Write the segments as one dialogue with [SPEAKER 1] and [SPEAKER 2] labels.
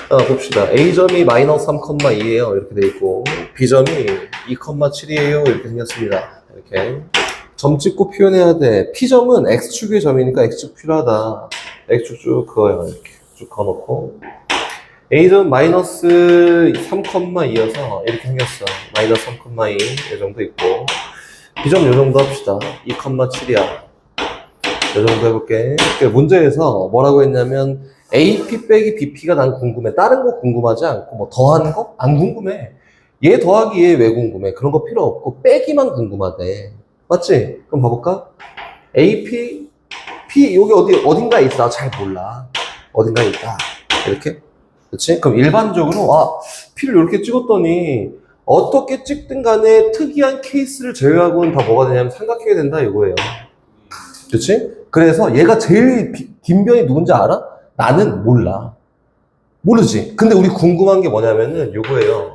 [SPEAKER 1] 봅시다. A점이 마이너스 3,2예요. 이렇게 돼 있고, B점이 2,7이에요. 이렇게 생겼습니다. 이렇게. 점 찍고 표현해야 돼. P점은 X축의 점이니까 X축 필요하다. X축 쭉 그어요. 이렇게 쭉 그어놓고. A점 마이너스 3,2여서 이렇게 생겼어. 마이너스 3,2. 이 정도 있고. B점 요 정도 합시다. 2,7이야. 요 정도 해볼게. 문제에서 뭐라고 했냐면, AP 빼기 BP가 난 궁금해. 다른 거 궁금하지 않고, 뭐 더하는 거? 안 궁금해. 얘 더하기 얘 왜 궁금해? 그런 거 필요 없고, 빼기만 궁금하대. 맞지? 그럼 봐볼까? AP, P, 여기 어딘가에 있어. 잘 몰라. 어딘가에 있다. 이렇게. 그치? 그럼 일반적으로, P를 이렇게 찍었더니, 어떻게 찍든 간에 특이한 케이스를 제외하고는 다 뭐가 되냐면 삼각형이 된다, 이거예요. 그치? 그래서 얘가 제일 긴 변이 누군지 알아? 나는 몰라. 모르지? 근데 우리 궁금한 게 뭐냐면은 요거예요.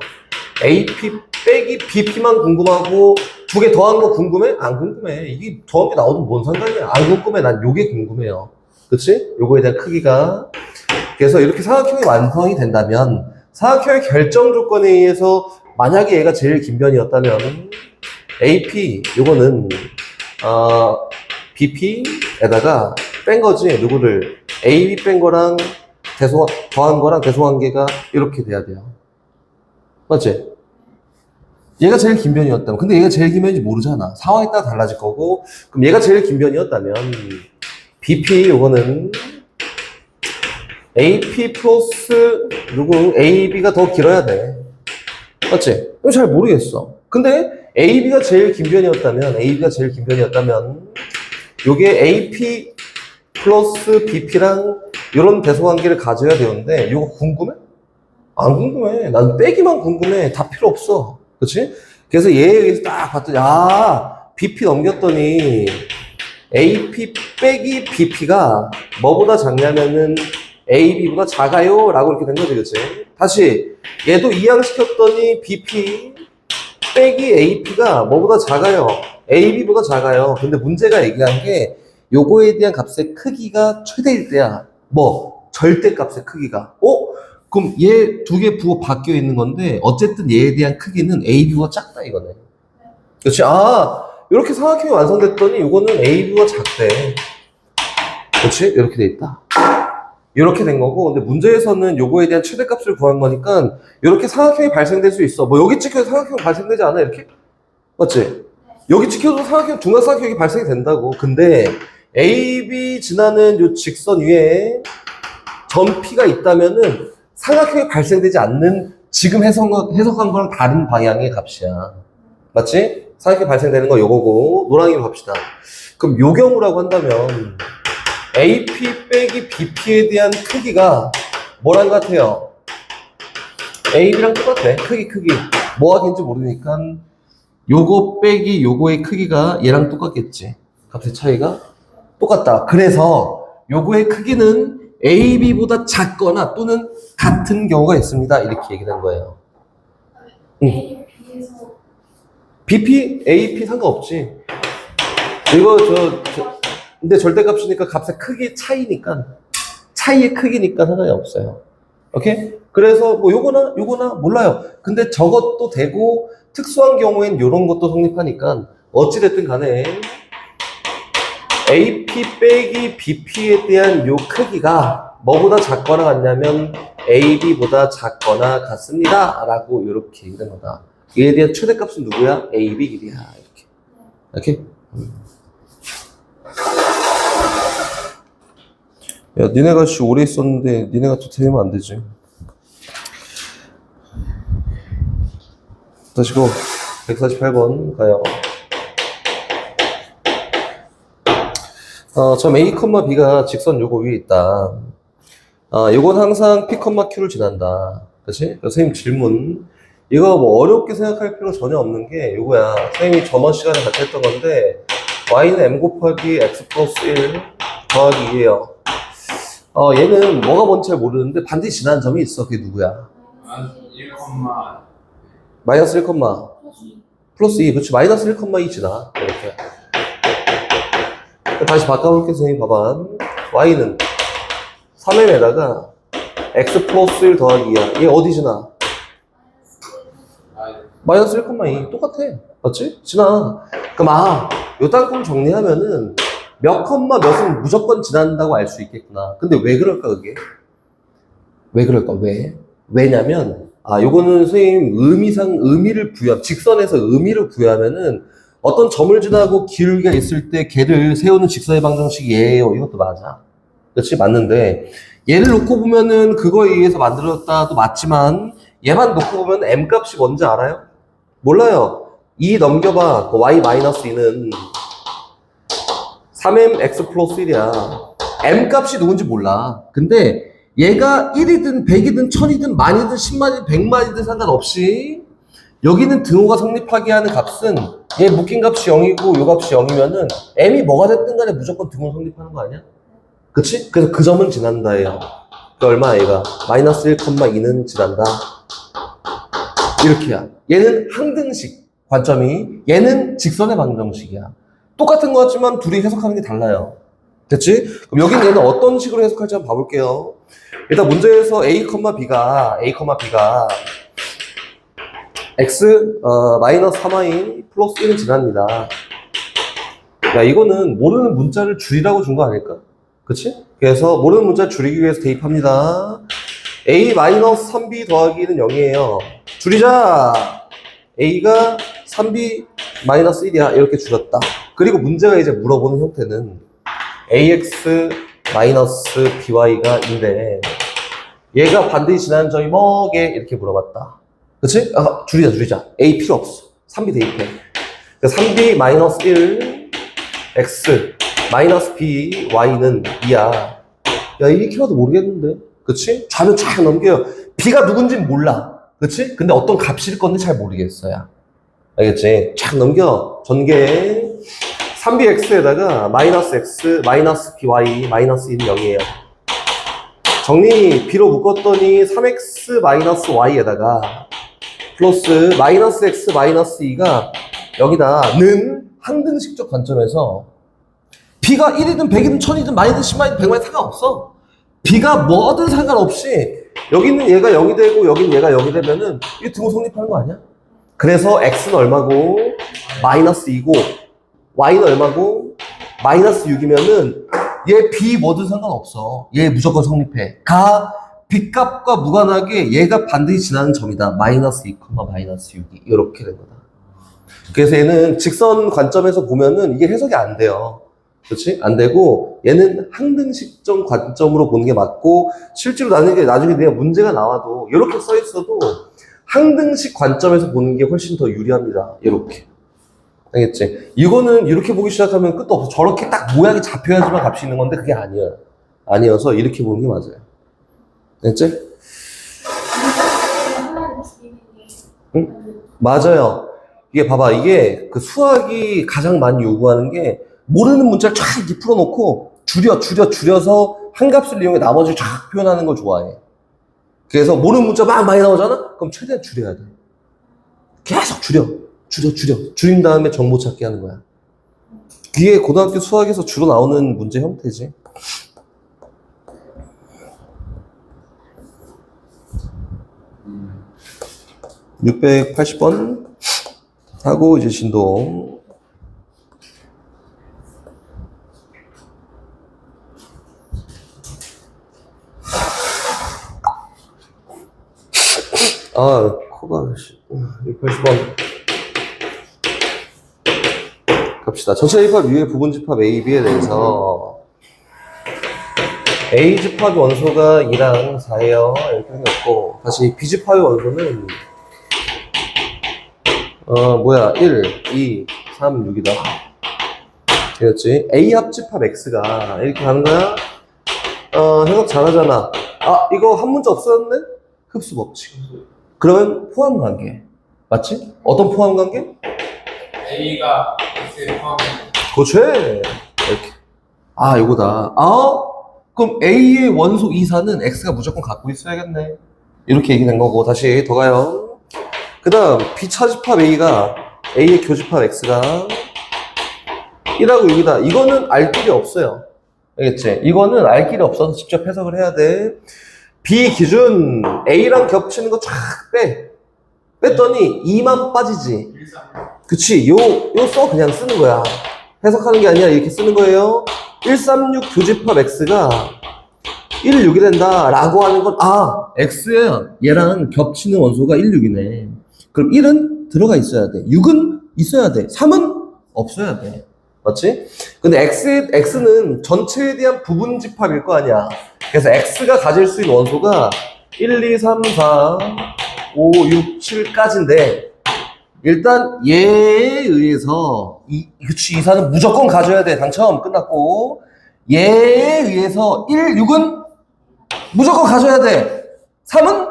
[SPEAKER 1] AP 빼기 BP만 궁금하고 두 개 더한 거 궁금해? 안 궁금해. 이게 더한 게 나오든 뭔 상관이야. 안 궁금해. 난 요게 궁금해요. 그치? 요거에 대한 크기가. 그래서 이렇게 사각형이 완성이 된다면 사각형의 결정 조건에 의해서 만약에 얘가 제일 긴 변이었다면 AP 요거는 BP에다가 뺀 거지. 누구를 AB 뺀 거랑 더한 거랑 대소관계가 이렇게 돼야 돼요. 맞지? 얘가 제일 긴 변이었다면, 근데 얘가 제일 긴 변인지 모르잖아. 상황에 따라 달라질 거고, 그럼 얘가 제일 긴 변이었다면 BP 요거는 AP 플러스 누구 AB가 더 길어야 돼. 맞지? 이거 잘 모르겠어. 근데 AB가 제일 긴 변이었다면 요게 AP 플러스 BP랑 이런 대소관계를 가져야 되는데 이거 궁금해? 안 궁금해. 난 빼기만 궁금해. 다 필요 없어. 그치? 그래서 얘에 의해서 딱 봤더니 BP 넘겼더니 AP 빼기 BP가 뭐보다 작냐면은 AB보다 작아요 라고 이렇게 된 거지. 그치? 다시 얘도 이항시켰더니 BP 빼기 AP가 뭐보다 작아요. AB보다 작아요. 근데 문제가 얘기한 게 요거에 대한 값의 크기가 최대일 때야. 절대값의 크기가. 그럼 얘 두 개 부호 바뀌어 있는 건데 어쨌든 얘에 대한 크기는 AB보다 작다 이거네. 그렇지? 이렇게 사각형이 완성됐더니 이거는 AB보다 작대. 그렇지? 이렇게 돼 있다. 이렇게 된 거고, 근데 문제에서는 요거에 대한 최대값을 구한 거니까 이렇게 사각형이 발생될 수 있어. 여기 찍혀도 사각형 발생되지 않아? 이렇게? 맞지? 여기 찍혀도 중간사각형이 발생이 된다고. 근데 AB 지나는 요 직선 위에 점 P가 있다면은 사각형이 발생되지 않는 지금 해석한 거랑 다른 방향의 값이야. 맞지? 사각형이 발생되는 거 요거고, 노랑이로 갑시다. 그럼 요 경우라고 한다면 AP 빼기 BP에 대한 크기가 뭐랑 같아요? AB랑 똑같아. 크기. 뭐가 된지 모르니까 요거 빼기 요거의 크기가 얘랑 똑같겠지. 값의 차이가 똑같다. 그래서 요거의 크기는 AB보다 작거나 또는 같은 경우가 있습니다. 이렇게 얘기를 한 거예요. BP, AP 상관없지. 이거 근데 절대값이니까 값의 크기 차이의 크기니까 상관이 없어요. 오케이? 그래서 요거나 몰라요. 근데 저것도 되고 특수한 경우엔 요런 것도 성립하니까 어찌됐든 간에 AP 빼기 BP에 대한 요 크기가 뭐보다 작거나 같냐면 AB보다 작거나 같습니다. 라고 이렇게 얘기하는 거다. 얘에 대한 최대값은 누구야? AB 길이야. 이렇게. 야, 니네가 오래 있었는데 니네가 또 되면 안 되지. 다시 148번 가요. 점 A, B가 직선 요거 위에 있다. 요건 항상 P, Q를 지난다. 그치? 선생님 질문. 이거 어렵게 생각할 필요 전혀 없는 게 요거야. 선생님이 저번 시간에 같이 했던 건데 Y는 M 곱하기 X 플러스 1 더하기 2예요. 얘는 뭐가 뭔지 잘 모르는데 반드시 지나는 점이 있어. 그게 누구야? 마이너스 1, 플러스 2. 그렇지. 마이너스 1,2 지나. 이렇게. 다시 바꿔볼게. 선생님 봐봐. Y는 3M에다가 x 플러스 1 더하기 2야. 얘 어디 지나? 마이너스 1,2 똑같아. 맞지? 지나. 그럼 요 땅콩 정리하면은 몇 컴마 몇은 무조건 지난다고 알 수 있겠구나. 근데 왜 그럴까 그게? 왜 그럴까? 왜? 왜냐면 요거는 선생님 의미를 직선에서 의미를 부여하면은 어떤 점을 지나고 기울기가 있을 때 걔를 세우는 직선의 방정식이 얘예요. 이것도 맞아. 그렇지? 맞는데 얘를 놓고 보면은 그거에 의해서 만들어졌다도 맞지만 얘만 놓고 보면 m 값이 뭔지 알아요? 몰라요. 2 넘겨봐. y-2는 3mx 플러스 1이야. m 값이 누군지 몰라. 근데 얘가 1이든 100이든 1000이든 만이든 10만이든 100만이든 상관없이 여기는 등호가 성립하게 하는 값은 얘 묶인 값이 0이고 요 값이 0이면은 m이 뭐가 됐든 간에 무조건 등호 성립하는 거 아니야? 그치? 그래서 그 점은 지난다예요. 그 얼마야 얘가? 마이너스 1,2는 지난다. 이렇게야. 얘는 항등식 관점이, 얘는 직선의 방정식이야. 똑같은 거 같지만 둘이 해석하는 게 달라요. 됐지? 그럼 여긴 얘는 어떤 식으로 해석할지 한번 봐볼게요. 일단 문제에서 a,b가 x 마이너스 3y 플러스 1은 지납니다. 야, 이거는 모르는 문자를 줄이라고 준 거 아닐까? 그치? 그래서 모르는 문자 줄이기 위해서 대입합니다. a 마이너스 3b 더하기는 0이에요. 줄이자. a가 3b 마이너스 1이야. 이렇게 줄였다. 그리고 문제가 이제 물어보는 형태는 ax 마이너스 by가 인데 얘가 반드시 지나는 점이 뭐게? 이렇게 물어봤다. 그치? 줄이자. a 필요 없어. 3b 대입해. 3b 마이너스 1 x 마이너스 b y는 2야. 야, 이렇게 봐도 모르겠는데. 그치? 좌면 쫙 넘겨요. b가 누군지는 몰라. 그치? 근데 어떤 값일 건데 잘 모르겠어요. 알겠지? 쫙 넘겨. 전개. 3bx에다가 마이너스 x, 마이너스 by, 마이너스 1은 0이에요. 정리 b로 묶었더니 3x 마이너스 y에다가 플러스 마이너스 x 마이너스 2가 여기다는 항등식적 관점에서 b가 1이든 100이든 1000이든 만이든 10만이든 100만이든 상관없어. b가 뭐든 상관없이 여기는 얘가 0이 되고 여기는 얘가 0이 되면은 이게 등호 성립하는 거 아니야? 그래서 x는 얼마고 마이너스 2고 y는 얼마고 마이너스 6이면은 얘 b 뭐든 상관없어. 얘 무조건 성립해. b값과 무관하게 얘가 반드시 지나는 점이다. 마이너스 2, 마이너스 6이 이렇게 된 거다. 그래서 얘는 직선 관점에서 보면은 이게 해석이 안 돼요. 그렇지? 안 되고 얘는 항등식점 관점으로 보는 게 맞고 실제로 나중에 내가 문제가 나와도 이렇게 써 있어도 항등식 관점에서 보는 게 훨씬 더 유리합니다. 이렇게. 알겠지? 이거는 이렇게 보기 시작하면 끝도 없어. 저렇게 딱 모양이 잡혀야지만 값이 있는 건데 그게 아니야. 아니어서 이렇게 보는 게 맞아요. 알겠지? 응? 맞아요. 이게 봐봐. 이게 그 수학이 가장 많이 요구하는 게 모르는 문자를 쫙 이렇게 풀어놓고 줄여서 한 값을 이용해 나머지를 쫙 표현하는 걸 좋아해. 그래서 모르는 문자 막 많이 나오잖아? 그럼 최대한 줄여야 돼. 계속 줄인 다음에 정보 찾기 하는 거야. 그게 고등학교 수학에서 주로 나오는 문제 형태지. (680번) 하고 이제 진도 코가 680번 갑시다. 전체 집합 이후의 부분 집합 A, B에 대해서 A 집합의 원소가 2랑 4예요. 이렇게 생겼고 다시 B 집합의 원소는 1, 2, 3, 6이다. 그렇지? A 합집합 X가 이렇게 가는 거야? 해석 잘하잖아. 이거 한 문자 없었네? 흡수 법칙. 그러면 포함 관계. 맞지? 어떤 포함 관계?
[SPEAKER 2] A가 X에 포함된
[SPEAKER 1] 그렇지. 이렇게. 이거다. 그럼 A의 원소 2사는 X가 무조건 갖고 있어야겠네. 이렇게 얘기된 거고, 다시 더 가요. 그 다음, B 차집합 A가, A의 교집합 X가 1하고 6이다. 이거는 알 길이 없어요. 알겠지? 이거는 알 길이 없어서 직접 해석을 해야 돼. B 기준 A랑 겹치는 거 쫙 빼. 뺐더니 2만 빠지지.
[SPEAKER 2] 1, 3,
[SPEAKER 1] 그치, 요 써 그냥 쓰는 거야. 해석하는 게 아니라 이렇게 쓰는 거예요. 136 교집합 X가 1, 6이 된다 라고 하는 건 X야. 얘랑 겹치는 원소가 1, 6이네. 그럼 1은 들어가 있어야 돼. 6은 있어야 돼. 3은 없어야 돼. 맞지? 근데 X는 전체에 대한 부분 집합일 거 아니야. 그래서 X가 가질 수 있는 원소가 1, 2, 3, 4, 5, 6, 7까지인데 일단 얘에 의해서 그치, 이사는 무조건 가져야 돼. 당첨 끝났고 얘에 의해서 1, 6은 무조건 가져야 돼. 3은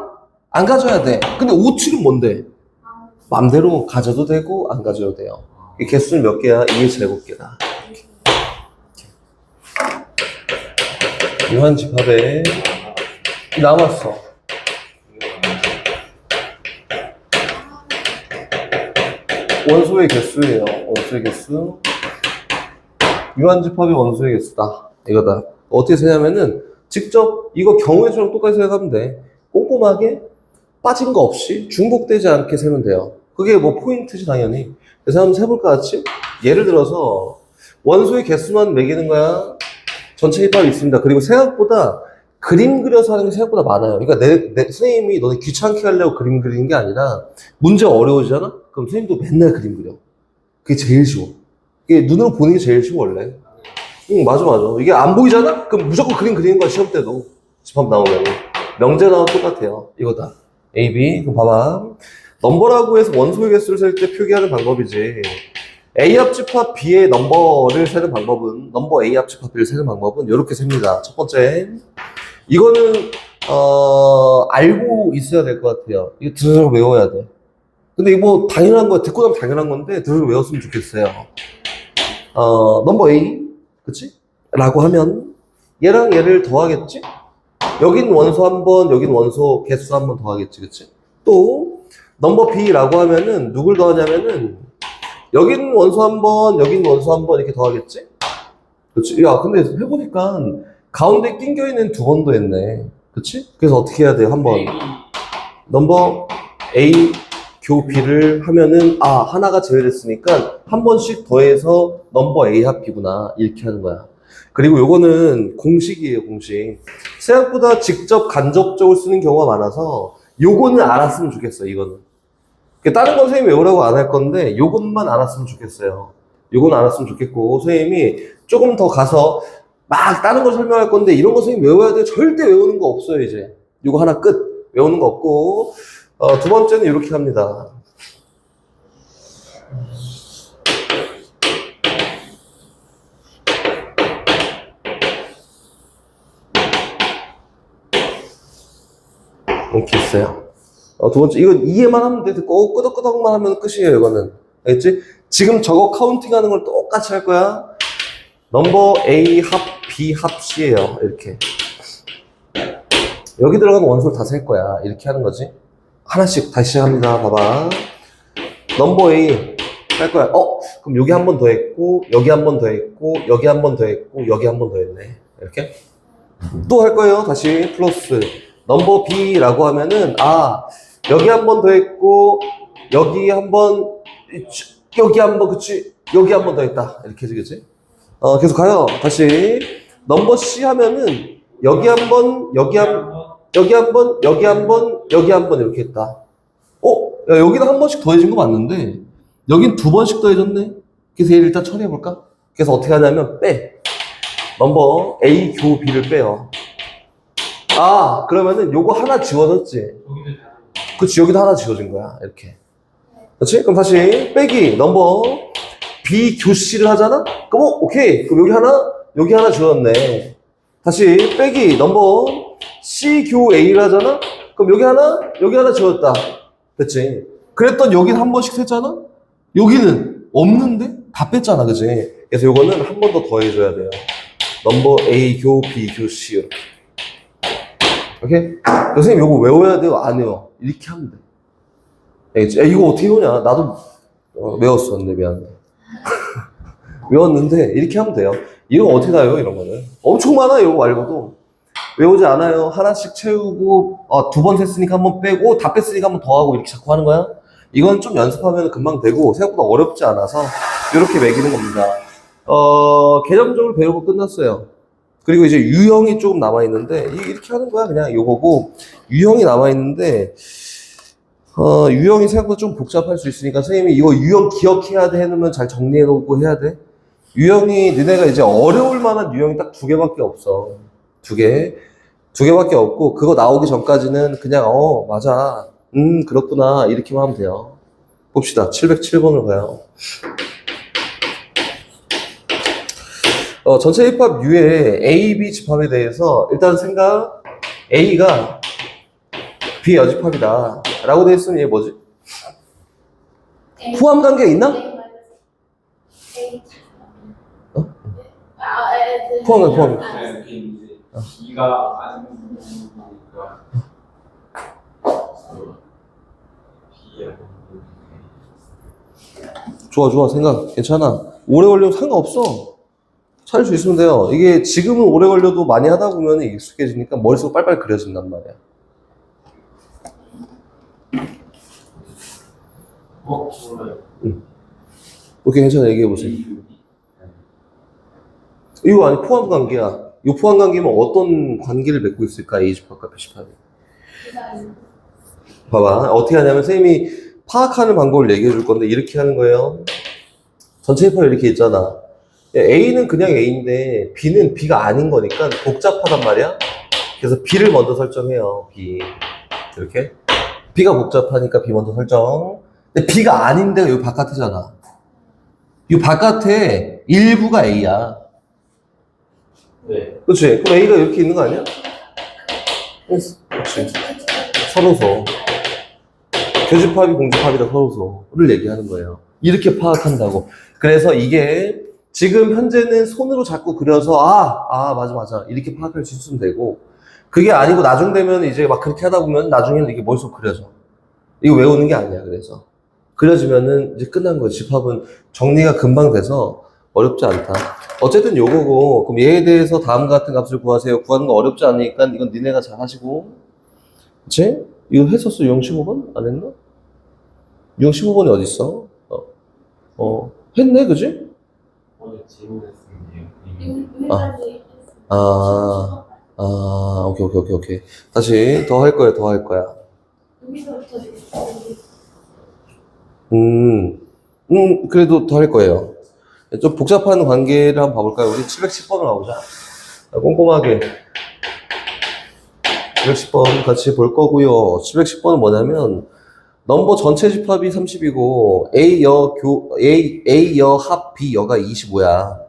[SPEAKER 1] 안 가져야 돼. 근데 5, 7은 뭔데? 맘대로 가져도 되고 안 가져도 돼요. 이 개수는 몇 개야? 2의 제곱개다. 유한집합에 남았어. 원소의 개수예요. 원소의 개수. 유한집합이 원소의 개수다. 이거다. 어떻게 세냐면은 직접 이거 경우의 수랑 똑같이 생각하면 돼. 꼼꼼하게 빠진 거 없이 중복되지 않게 세면 돼요. 그게 뭐 포인트지 당연히. 그래서 한번 세볼까 같이? 예를 들어서 원소의 개수만 매기는 거야. 전체 집합이 있습니다. 그리고 생각보다 그림 그려서 하는 게 생각보다 많아요. 그러니까 선생님이 너네 귀찮게 하려고 그림 그리는 게 아니라 문제 어려워지잖아? 그럼 선생님도 맨날 그림 그려. 그게 제일 쉬워. 이게 눈으로 보는 게 제일 쉬워 원래. 응, 맞아. 이게 안 보이잖아? 그럼 무조건 그림 그리는 거야 시험 때도. 집합 나오면. 명제 나와도 똑같아요. 이거다. A, B. 그럼 봐봐. 넘버라고 해서 원소의 개수를 셀 때 표기하는 방법이지. A 합집합 B의 넘버를 세는 방법은, 넘버 A 합집합 B를 세는 방법은 이렇게 셉니다. 첫 번째. 이거는, 알고 있어야 될 것 같아요. 이거 들으러 외워야 돼. 근데 이거 뭐 당연한 거야. 듣고 나면 당연한 건데, 들으러 외웠으면 좋겠어요. 넘버 A. 그치? 라고 하면, 얘랑 얘를 더하겠지? 여긴 원소 한 번, 여긴 원소 개수 한 번 더하겠지. 그치? 또, 넘버 B라고 하면은, 누굴 더하냐면은, 여긴 원소 한 번, 여긴 원소 한 번 이렇게 더하겠지? 그치? 야, 근데 해보니까 가운데 낑겨있는 두 번도 했네. 그치? 그래서 어떻게 해야 돼요? 한 번. 넘버 A 교 B를 하면은, 하나가 제외됐으니까 한 번씩 더해서 넘버 A 합 B구나. 이렇게 하는 거야. 그리고 요거는 공식이에요, 공식. 생각보다 직접 간접적으로 쓰는 경우가 많아서 요거는 알았으면 좋겠어, 이거는. 다른 건 선생님이 외우라고 안 할 건데 요것만 알았으면 좋겠어요. 요건 알았으면 좋겠고 선생님이 조금 더 가서 막 다른 걸 설명할 건데 이런 거 선생님 외워야 돼. 절대 외우는 거 없어요 이제. 요거 하나 끝. 외우는 거 없고 두 번째는 이렇게 합니다. 이렇게 있어요. 두 번째, 이거 이해만 하면 돼. 듣고, 끄덕끄덕만 하면 끝이에요, 이거는. 알겠지? 지금 저거 카운팅 하는 걸 똑같이 할 거야. 넘버 A 합 B 합 C예요. 이렇게. 여기 들어가는 원소를 다 셀 거야. 이렇게 하는 거지. 하나씩 다시 시작합니다. 봐봐. 넘버 A 할 거야. 그럼 여기 한 번 더 했고, 여기 한 번 더 했고, 여기 한 번 더 했고, 여기 한 번 더 했네. 이렇게. 또 할 거예요. 다시 플러스. 넘버 B라고 하면은, 여기 한 번 더 했고, 여기 한 번, 그치? 여기 한 번 더 했다. 이렇게 해지, 그치? 계속 가요. 다시. 넘버 C 하면은, 여기 한 번, 여기 한 번, 여기 한 번, 여기 한 번, 여기 한 번 이렇게 했다. 야, 여기는 한 번씩 더해진 거 맞는데, 여긴 두 번씩 더해졌네? 그래서 얘를 일단 처리해볼까? 그래서 어떻게 하냐면, 빼. 넘버 A 교 B를 빼요. 그러면은 요거 하나 지워졌지? 그치, 여기도 하나 지워진 거야. 이렇게. 그렇지? 그럼 다시 빼기 넘버 B 교 C를 하잖아? 그럼 오케이. 그럼 여기 하나 지웠네. 다시 빼기 넘버 C 교 A를 하잖아? 그럼 여기 하나 지웠다. 됐지? 그랬던 여긴 한 번씩 셌잖아? 여기는 없는데? 다 뺐잖아. 그치? 그래서 요거는 한 번 더 더해줘야 돼요. 넘버 A 교 B 교 C 이렇게. 오케이? 선생님 요거 외워야 돼요? 안 외워? 이렇게 하면 돼. 알겠지? 야, 이거 어떻게 외우냐? 나도 외웠었는데 미안해. 외웠는데 이렇게 하면 돼요. 이런 거 어떻게 나요? 이런 거는 엄청 많아. 이거 말고도 외우지 않아요. 하나씩 채우고, 두 번 셌으니까 한 번 빼고, 다 뺐으니까 한 번 더 하고, 이렇게 자꾸 하는 거야. 이건 좀 연습하면 금방 되고, 생각보다 어렵지 않아서, 이렇게 매기는 겁니다. 개념적으로 배우고 끝났어요. 그리고 이제 유형이 조금 남아있는데, 이렇게 하는 거야. 그냥 요거고, 유형이 남아있는데, 유형이 생각보다 좀 복잡할 수 있으니까, 선생님이 이거 유형 기억해야 돼 해놓으면 잘 정리해놓고 해야 돼. 유형이, 너네가 이제 어려울 만한 유형이 딱 2개밖에 없어. 2개. 2개밖에 없고, 그거 나오기 전까지는 그냥, 맞아. 그렇구나. 이렇게만 하면 돼요. 봅시다. 707번을 가요. 전체 입합 U의 A, B 집합에 대해서 일단 생각, A가 B 여집합이다. 라고 돼 있으면 얘 뭐지? 포함 관계 있나? 포함.
[SPEAKER 2] 네, 이게 이제 B가 아닌 부분이니까
[SPEAKER 1] 좋아. 생각 괜찮아. 오래 걸려도 상관없어. 찾을 수 있으면 돼요. 이게 지금은 오래 걸려도 많이 하다 보면 익숙해지니까 머릿속 빨빨 그려진단 말이야.
[SPEAKER 2] 몰라요.
[SPEAKER 1] 오케이, 괜찮아. 얘기해보세요. 이거 아니, 포함 관계야. 이 포함 관계면 어떤 관계를 맺고 있을까? A 집합과 B 집합이. 봐봐. 어떻게 하냐면, 선생님이 파악하는 방법을 얘기해 줄 건데, 이렇게 하는 거예요. 전체 입합 이렇게 있잖아. A는 그냥 A인데, B는 B가 아닌 거니까 복잡하단 말이야. 그래서 B를 먼저 설정해요. B. 이렇게. B가 복잡하니까 B 먼저 설정. 근데 B가 아닌데가 여기 바깥이잖아. 이 바깥에 일부가 A야.
[SPEAKER 2] 네.
[SPEAKER 1] 그렇지? 그럼 A가 이렇게 있는 거 아니야? 그렇지. 서로서. 교집합이 공집합이다 서로서를 얘기하는 거예요. 이렇게 파악한다고. 그래서 이게 지금 현재는 손으로 자꾸 그려서 맞아 이렇게 파악할 수 있으면 되고, 그게 아니고 나중 되면 이제 막 그렇게 하다 보면 나중에는 이게 머릿속 그려져. 이거 외우는 게 아니야. 그래서 그려지면은 이제 끝난 거야. 집합은 정리가 금방 돼서 어렵지 않다. 어쨌든 요거고, 그럼 얘에 대해서 다음과 같은 값을 구하세요. 구하는 거 어렵지 않으니까 이건 니네가 잘 하시고. 그치? 이거 했었어? 유형 15번? 안 했나? 유형 15번이 어딨어? 했네, 그지?
[SPEAKER 2] 오늘 질문했습니다.
[SPEAKER 1] 오케이. 다시 더 할 거야. 그래도 더 할 거예요. 좀 복잡한 관계를 한번 봐볼까요? 우리 710번을 가보자. 꼼꼼하게. 710번 같이 볼 거고요. 710번은 뭐냐면, 넘버 전체 집합이 30이고, A여 합 B여가 25야.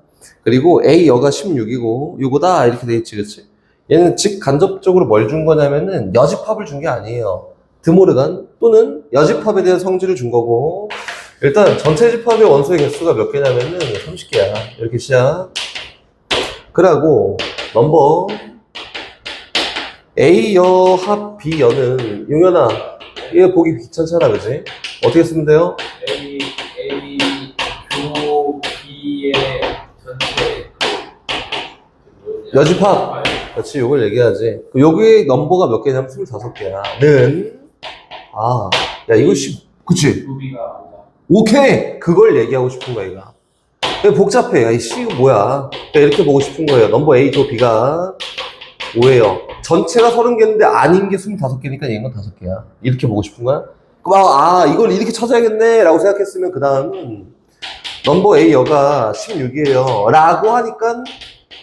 [SPEAKER 1] 그리고 A여가 16이고, 요거다. 이렇게 돼 있지, 그치? 얘는 즉 간접적으로 뭘 준 거냐면은, 여집합을 준 게 아니에요. 드모르간 또는 여집합에 대한 성질을 준 거고, 일단 전체 집합의 원소의 개수가 몇 개냐면은 30개야. 이렇게 시작. 그러고 넘버 A여 합 B여는, 용현아, 이거 보기 귀찮잖아, 그지? 어떻게 쓰면 돼요?
[SPEAKER 2] A 교 B의 전체
[SPEAKER 1] 여집합. 그렇지, 요걸 얘기하지. 여기에 넘버가 몇 개냐면 25개야. 야, 이거 그치?
[SPEAKER 2] B가
[SPEAKER 1] 오케이! 그걸 얘기하고 싶은 거야, 이거. 복잡해. 야, 이거 뭐야. 이렇게 보고 싶은 거예요. 넘버 A 조 B가 5예요. 전체가 30개인데 아닌 게 25개니까 얘는 5개야. 이렇게 보고 싶은 거야? 그럼 이걸 이렇게 찾아야겠네 라고 생각했으면 그 다음은 넘버 A 여가 16이에요 라고 하니까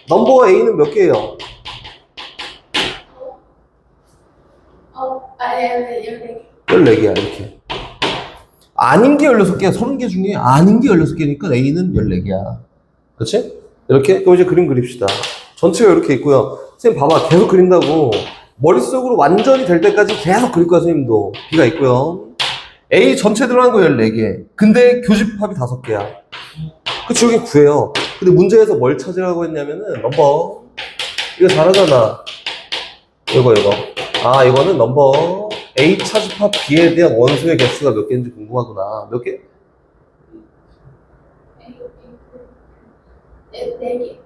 [SPEAKER 1] 넘버 A는 몇 개예요? 14개야 이렇게. 아닌 게 16개야. 30개 중에 아닌 게 16개니까 A는 14개야. 그렇지? 이렇게? 그럼 이제 그림 그립시다. 전체가 이렇게 있고요. 선생님 봐봐. 계속 그린다고. 머릿속으로 완전히 될 때까지 계속 그릴 거야, 선생님도. B가 있고요. A 전체 들어간 거 14개. 근데 교집합이 5개야. 그치, 여기 9예요. 근데 문제에서 뭘 찾으라고 했냐면은, 넘버. 이거 잘하잖아. 이거. 이거는 넘버 A 차집합 B에 대한 원소의 개수가 몇 개인지 궁금하구나. 몇 개?
[SPEAKER 3] 4개.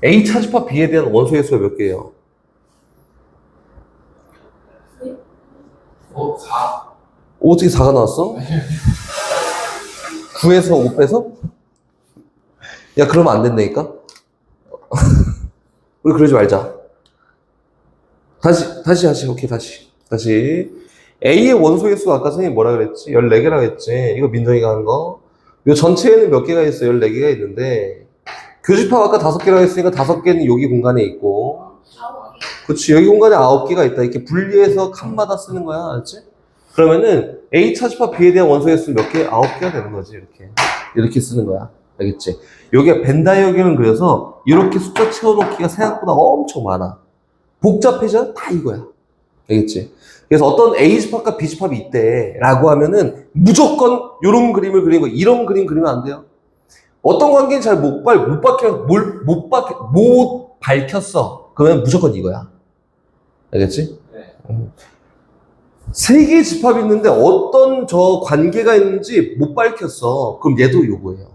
[SPEAKER 1] A 차집합 B에 대한 원소의 수가 몇 개예요?
[SPEAKER 2] 4.
[SPEAKER 1] 어떻게 4가 나왔어? 9에서 5 빼서? 야, 그러면 안 된다니까? 우리 그러지 말자. 다시. 오케이, 다시. A의 원소의 수가 아까 선생님이 뭐라 그랬지? 14개라 그랬지? 이거 민정이가 한 거. 요 전체에는 몇 개가 있어? 14개가 있는데, 교집합 아까 5개라고 했으니까 5개는 여기 공간에 있고, 그치, 여기 공간에 9개가 있다. 이렇게 분리해서 칸마다 쓰는 거야. 알지? 그러면은, A 차집합 B에 대한 원소의 수 몇 개? 9개가 되는 거지, 이렇게. 이렇게 쓰는 거야. 알겠지? 여기가 벤다이어그램을 그려서, 이렇게 숫자 채워놓기가 생각보다 엄청 많아. 복잡해져? 다 이거야. 알겠지? 그래서 어떤 A집합과 B집합이 있대. 라고 하면은, 무조건 이런 그림을 그리는 거, 이런 그림 그리면 안 돼요. 어떤 관계는 잘 못 밝혔어. 그러면 무조건 이거야. 알겠지?
[SPEAKER 2] 네.
[SPEAKER 1] 세 개의 집합이 있는데 어떤 저 관계가 있는지 못 밝혔어. 그럼 얘도 요거예요.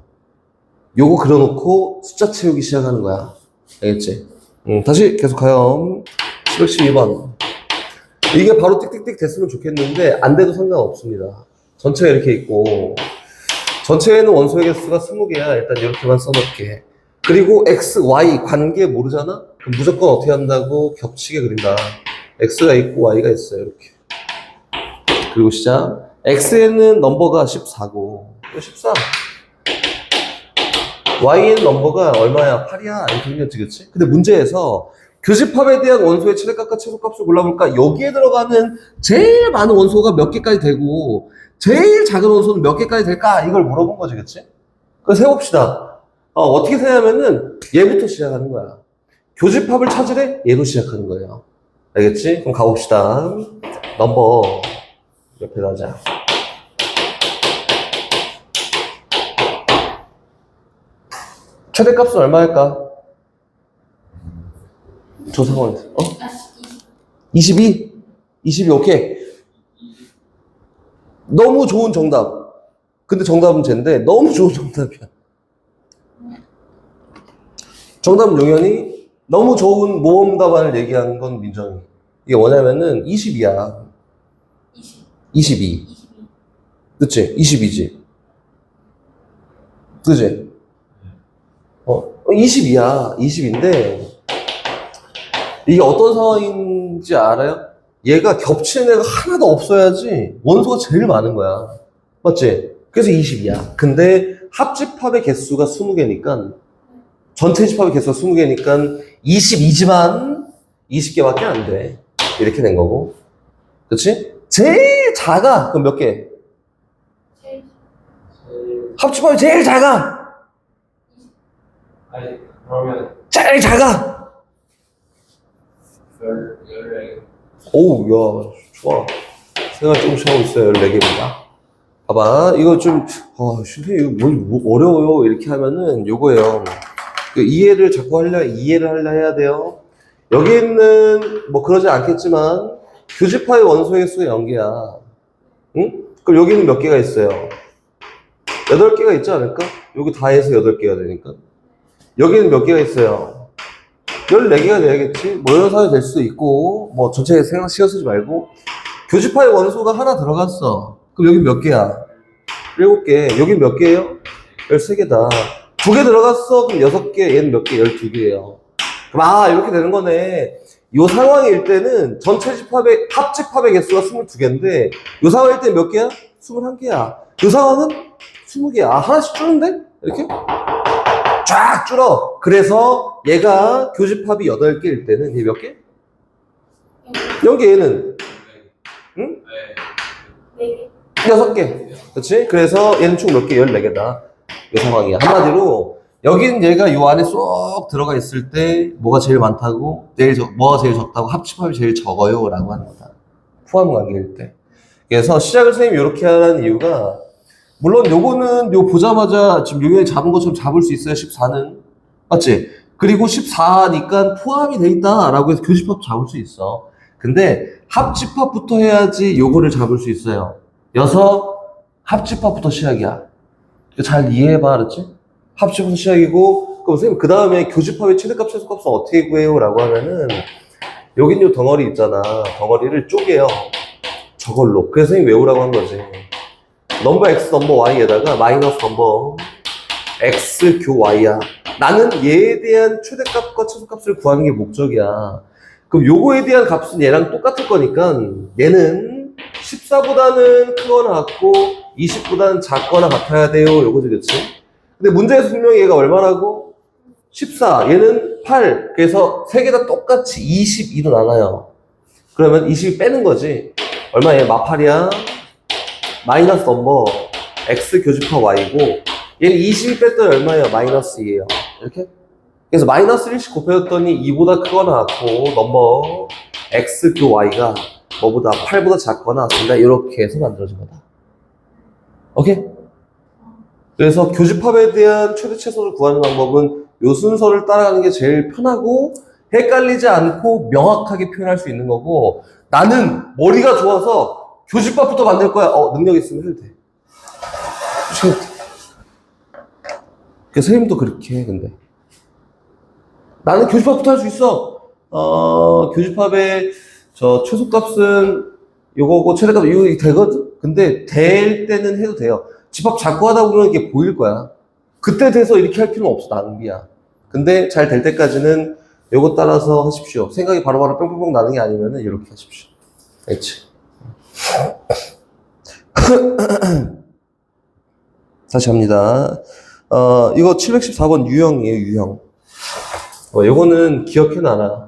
[SPEAKER 1] 요거 그려놓고 숫자 채우기 시작하는 거야. 알겠지? 다시 계속하여 712번. 이게 바로 띡띡띡 됐으면 좋겠는데 안 돼도 상관없습니다. 전체가 이렇게 있고 전체에는 원소의 개수가 20개야. 일단 이렇게만 써놓을게. 그리고 X, Y 관계 모르잖아? 그럼 무조건 어떻게 한다고? 겹치게 그린다. X가 있고 Y가 있어요. 이렇게. 그리고 시작. X에는 넘버가 14고 14. Y에는 넘버가 얼마야? 8이야. 이렇게 생겼지, 그치? 근데 문제에서 교집합에 대한 원소의 최대값과 최소값을 골라볼까? 여기에 들어가는 제일 많은 원소가 몇 개까지 되고 제일 작은 원소는 몇 개까지 될까? 이걸 물어본 거지, 그치? 그래서 세봅시다. 어떻게 세냐면은 얘부터 시작하는 거야. 교집합을 찾으래? 얘로 시작하는 거예요. 알겠지? 그럼 가봅시다. 넘버 옆에다 하자. 최대값은 얼마일까? 저 상황에서 22? 22 오케이. 너무 좋은 정답. 근데 정답은 쟤인데 너무 좋은 정답이야. 정답은 용현이 너무 좋은 모험 답안을 얘기한 건 민정이. 이게 뭐냐면은 20이야. 22. 그치? 22지. 그치? 20이야. 20인데 이게 어떤 상황인지 알아요? 얘가 겹치는 애가 하나도 없어야지 원소가 제일 많은 거야. 맞지? 그래서 20이야. 근데 합집합의 개수가 20개니까 전체 집합의 개수가 20개니까 22지만 20개밖에 안 돼. 이렇게 된 거고. 그치? 제일 작아. 그럼 몇 개? 합집합이 제일 작아.
[SPEAKER 2] 아니, 그러면
[SPEAKER 1] 제일 작아.
[SPEAKER 2] 14개.
[SPEAKER 1] 오우, 야, 좋아. 생각 조금씩 하고 있어요. 14개입니다. 봐봐. 이거 좀, 선생님, 이거 뭐 어려워요. 이렇게 하면은 요거예요. 이해를 자꾸 이해를 하려 해야 돼요. 여기 있는, 뭐 그러지 않겠지만, 교집합의 원소의 수가 0개야. 응? 그럼 여기는 몇 개가 있어요? 8개가 있지 않을까? 여기 다 해서 8개가 되니까. 여기는 몇 개가 있어요? 14개가 돼야겠지? 뭐 이런 상황이 될 수도 있고, 뭐 전체 생각 신경 쓰지 말고, 교집합의 원소가 하나 들어갔어. 그럼 여기 몇 개야? 7개. 여기 몇 개예요? 13개다. 2개 들어갔어. 그럼 6개. 얘는 몇 개? 12개예요. 그럼 이렇게 되는 거네. 이 상황일 때는 전체 집합의 합집합의 개수가 22개인데 이 상황일 때는 몇 개야? 21개야. 이 상황은 20개야. 하나씩 줄는데? 이렇게? 쫙 줄어. 그래서 얘가 교집합이 8개일 때는 얘 몇 개? 0개. 얘는? 응? 6개. 그렇지? 그래서 얘는 총 몇 개? 14개다. 이 상황이야. 한마디로 여기는 얘가 요 안에 쏙 들어가 있을 때 뭐가 제일 많다고? 뭐가 제일 적다고? 합집합이 제일 적어요 라고 하는 거다. 포함 관계일 때. 그래서 시작을 선생님이 이렇게 하라는 이유가 물론 요거는 요 보자마자 지금 용현이 잡은 것처럼 잡을 수 있어요. 14는. 맞지? 그리고 14니까 포함이 돼 있다 라고 해서 교집합도 잡을 수 있어. 근데 합집합부터 해야지 요거를 잡을 수 있어요. 여서 합집합부터 시작이야. 잘 이해해봐, 알았지? 합집부터 시작이고 그럼 선생님 그 다음에 교집합의 최대값 최소값은 어떻게 구해요? 라고 하면은 여긴 요 덩어리 있잖아. 덩어리를 쪼개요. 저걸로. 그래서 선생님 외우라고 한 거지. 넘버 x 넘버 y에다가 마이너스 넘버 x 교 y야. 나는 얘에 대한 최대값과 최소값을 구하는 게 목적이야. 그럼 요거에 대한 값은 얘랑 똑같을 거니까 얘는 14보다는 크거나 같고 20보다는 작거나 같아야 돼요. 요거지, 그치? 근데 문제에서 분명히 얘가 얼마라고? 14. 얘는 8. 그래서 세 개 다 똑같이 22로 나눠요. 그러면 20이 빼는 거지. 얼마예요? 마팔이야. 마이너스 넘버 x 교집합 y고 얘는 20이 뺐더니 얼마예요? 마이너스 2예요. 이렇게? 그래서 마이너스 1씩 곱해줬더니 2보다 크거나 같고 넘버 x 교 y가 뭐보다 8보다 작거나 같습니다. 이렇게 해서 만들어진 거다. 오케이? 그래서 교집합에 대한 최대 최소를 구하는 방법은 요 순서를 따라가는 게 제일 편하고 헷갈리지 않고 명확하게 표현할 수 있는 거고 나는 머리가 좋아서 교집합부터 만들 거야. 능력 있으면 해도 돼. 그래서 선생님도 그렇게 해, 근데. 나는 교집합부터 할 수 있어. 교집합의 저 최소값은 요거고 최대값 이거 되거든? 근데 될 때는 해도 돼요. 집합 자꾸 하다 보면 이게 보일 거야. 그때 돼서 이렇게 할 필요는 없어. 낭비야. 근데 잘 될 때까지는 요거 따라서 하십시오. 생각이 바로바로 뿅뿅뿅 나는 게 아니면은 이렇게 하십시오. 알겠지? 다시 합니다. 이거 714번 유형이에요, 유형. 요거는 기억해놔라.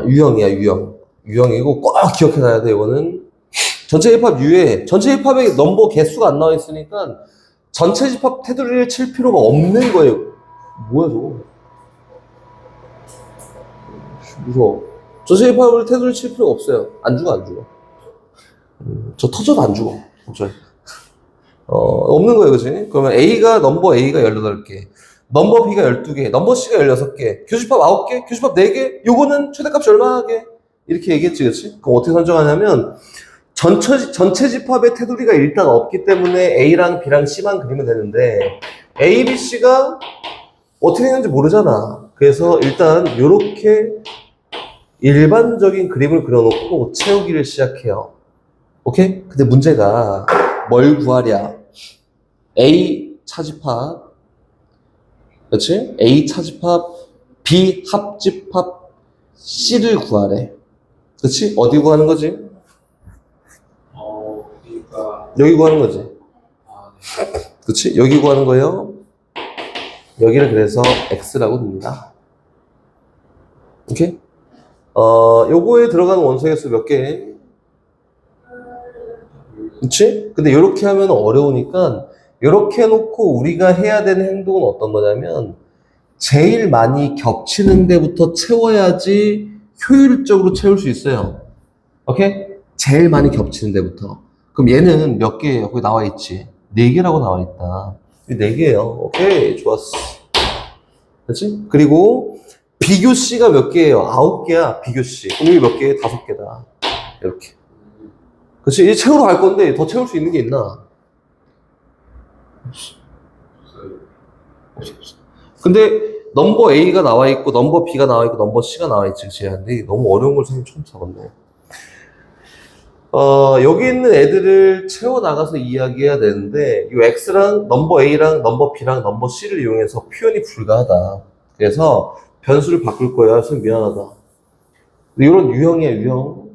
[SPEAKER 1] 유형이야, 유형. 유형이고 꼭 기억해놔야 돼, 이거는. 전체 집합 U에, 전체 집합에 넘버 개수가 안 나와 있으니까 전체 집합 테두리를 칠 필요가 없는 거예요. 뭐야, 저거. 무서워. 전체 집합을 테두리를 칠 필요가 없어요. 안 죽어, 안 죽어. 저 터져도 안 죽어. 어차피. 없는 거예요, 그치? 그러면 넘버 A가 18개, 넘버 B가 12개, 넘버 C가 16개, 교집합 9개, 교집합 4개, 요거는 최대값이 얼마게? 이렇게 얘기했지, 그치? 그럼 어떻게 선정하냐면, 전체 집합의 테두리가 일단 없기 때문에 A랑 B랑 C만 그리면 되는데, A, B, C가 어떻게 되는지 모르잖아. 그래서 일단, 요렇게 일반적인 그림을 그려놓고 채우기를 시작해요. 오케이? 근데 문제가 뭘 구하랴? A 차집합, 그렇지? A 차집합, B 합집합, C를 구하래. 그렇지? 어디 구하는 거지?
[SPEAKER 2] 그러니까
[SPEAKER 1] 여기 구하는 거지.
[SPEAKER 2] 네.
[SPEAKER 1] 그렇지? 여기 구하는 거예요. 여기를 그래서 X라고 둡니다. 오케이? 요거에 들어가는 원소의 수 몇 개? 그치? 근데 이렇게 하면 어려우니까 이렇게 해놓고 우리가 해야 되는 행동은 어떤 거냐면 제일 많이 겹치는 데부터 채워야지 효율적으로 채울 수 있어요. 오케이? 제일 많이 겹치는 데부터. 그럼 얘는 몇 개예요? 거기 나와 있지? 4개라고 나와 있다. 4개예요. 오케이, 좋았어. 그렇지? 그리고 비교 C가 몇 개예요? 9개야, 비교 C. 그럼 여기 몇 개? 5개다. 이렇게. 그치? 이제 채우러 갈 건데 더 채울 수 있는 게 있나? 없어. 근데 넘버 A가 나와 있고 넘버 B가 나와 있고 넘버 C가 나와 있지, 그치? 근데 너무 어려운 걸 선생님 처음 잡았네. 여기 있는 애들을 채워 나가서 이야기해야 되는데 이 X랑 넘버 A랑 넘버 B랑 넘버 C를 이용해서 표현이 불가하다. 그래서 변수를 바꿀 거야. 선생님 미안하다. 이런 유형이야, 유형.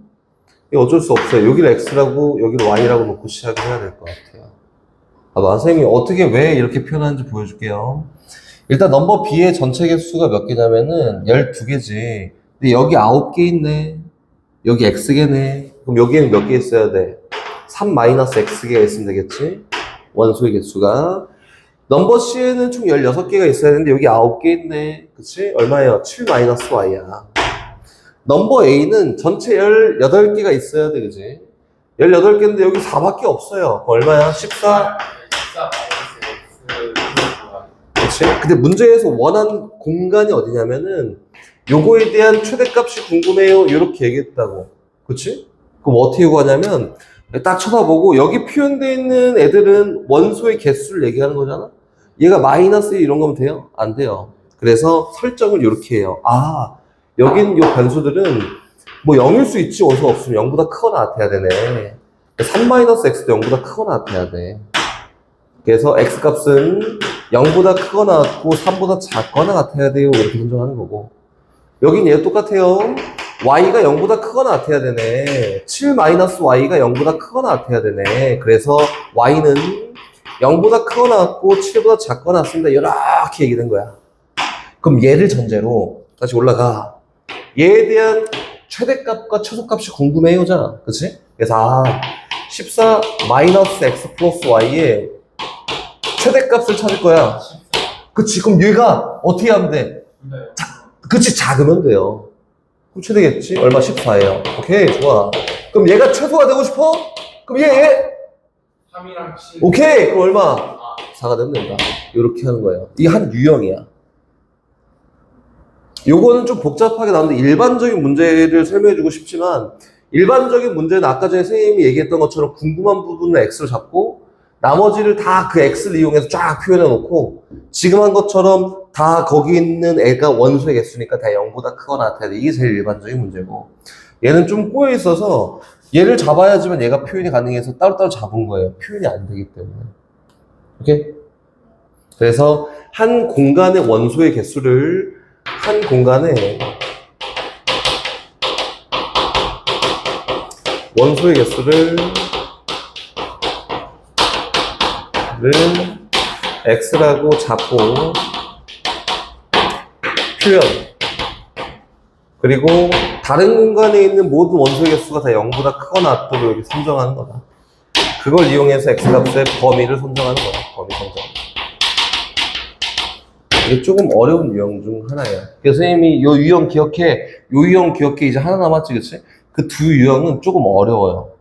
[SPEAKER 1] 어쩔 수 없어요. 여기를 X라고 여기를 Y라고 놓고 시작을 해야 될 것 같아요. 선생님이 어떻게 왜 이렇게 표현하는지 보여줄게요. 일단 넘버 B의 전체 개수가 몇 개냐면은 12개지. 근데 여기 9개 있네. 여기 X개네. 그럼 여기에는 몇 개 있어야 돼? 3-X개가 있으면 되겠지? 원소의 개수가. 넘버 C에는 총 16개가 있어야 되는데 여기 9개 있네. 그치? 얼마예요? 7-Y야. 넘버 A는 전체 18개가 있어야 돼, 그지? 18개인데 여기 4밖에 없어요. 얼마야? 14? 그치? 근데 문제에서 원한 공간이 어디냐면은 요거에 대한 최대값이 궁금해요. 이렇게 얘기했다고. 그치? 그럼 어떻게 구하냐면 딱 쳐다보고 여기 표현되어 있는 애들은 원소의 개수를 얘기하는 거잖아. 얘가 마이너스 1 이런 거면 돼요? 안 돼요. 그래서 설정을 이렇게 해요. 아, 여긴 요 변수들은 뭐 0일 수 있지, 원소가 없으면 0보다 크거나 같아야 되네. 3-x도 0보다 크거나 같아야 돼. 그래서 x값은 0보다 크거나 같고 3보다 작거나 같아야 돼요. 이렇게 선정하는 거고. 여긴 얘 똑같아요. y가 0보다 크거나 같아야 되네. 7-y가 0보다 크거나 같아야 되네. 그래서 y는 0보다 크거나 같고 7보다 작거나 같습니다. 이렇게 얘기된 거야. 그럼 얘를 전제로 다시 올라가. 얘에 대한 최대값과 최소값이 궁금해요잖아. 그치? 그래서 14-x 플러스 y의 최대값을 찾을 거야. 그치? 그럼 얘가 어떻게 하면 돼? 그치? 작으면 돼요. 그럼 최대겠지? 얼마? 14예요. 오케이, 좋아. 그럼 얘가 최소가 되고 싶어? 그럼 얘
[SPEAKER 2] 3이랑 7.
[SPEAKER 1] 오케이, 그럼 얼마? 4가 되면 된다. 이렇게 하는 거예요. 이게 한 유형이야. 요거는 좀 복잡하게 나오는데 일반적인 문제를 설명해주고 싶지만, 일반적인 문제는 아까 전에 선생님이 얘기했던 것처럼 궁금한 부분은 x를 잡고 나머지를 다 그 x를 이용해서 쫙 표현해 놓고, 지금 한 것처럼 다 거기 있는 애가 원소의 개수니까 다 0보다 크거나 같아야 돼. 이게 제일 일반적인 문제고, 얘는 좀 꼬여 있어서 얘를 잡아야지만 얘가 표현이 가능해서 따로따로 잡은 거예요. 표현이 안 되기 때문에. 오케이? 그래서 한 공간의 원소의 개수를 한 공간에 원소의 개수를 x라고 잡고 표현, 그리고 다른 공간에 있는 모든 원소의 개수가 다 0보다 크거나 같도록 이렇게 선정하는 거다. 그걸 이용해서 x값의 범위를 선정하는 거야. 범위 선정. 이게 조금 어려운 유형 중 하나예요. 그래서 선생님이 요 유형 기억해, 요 유형 기억해, 이제 하나 남았지, 그치? 그 두 유형은 조금 어려워요.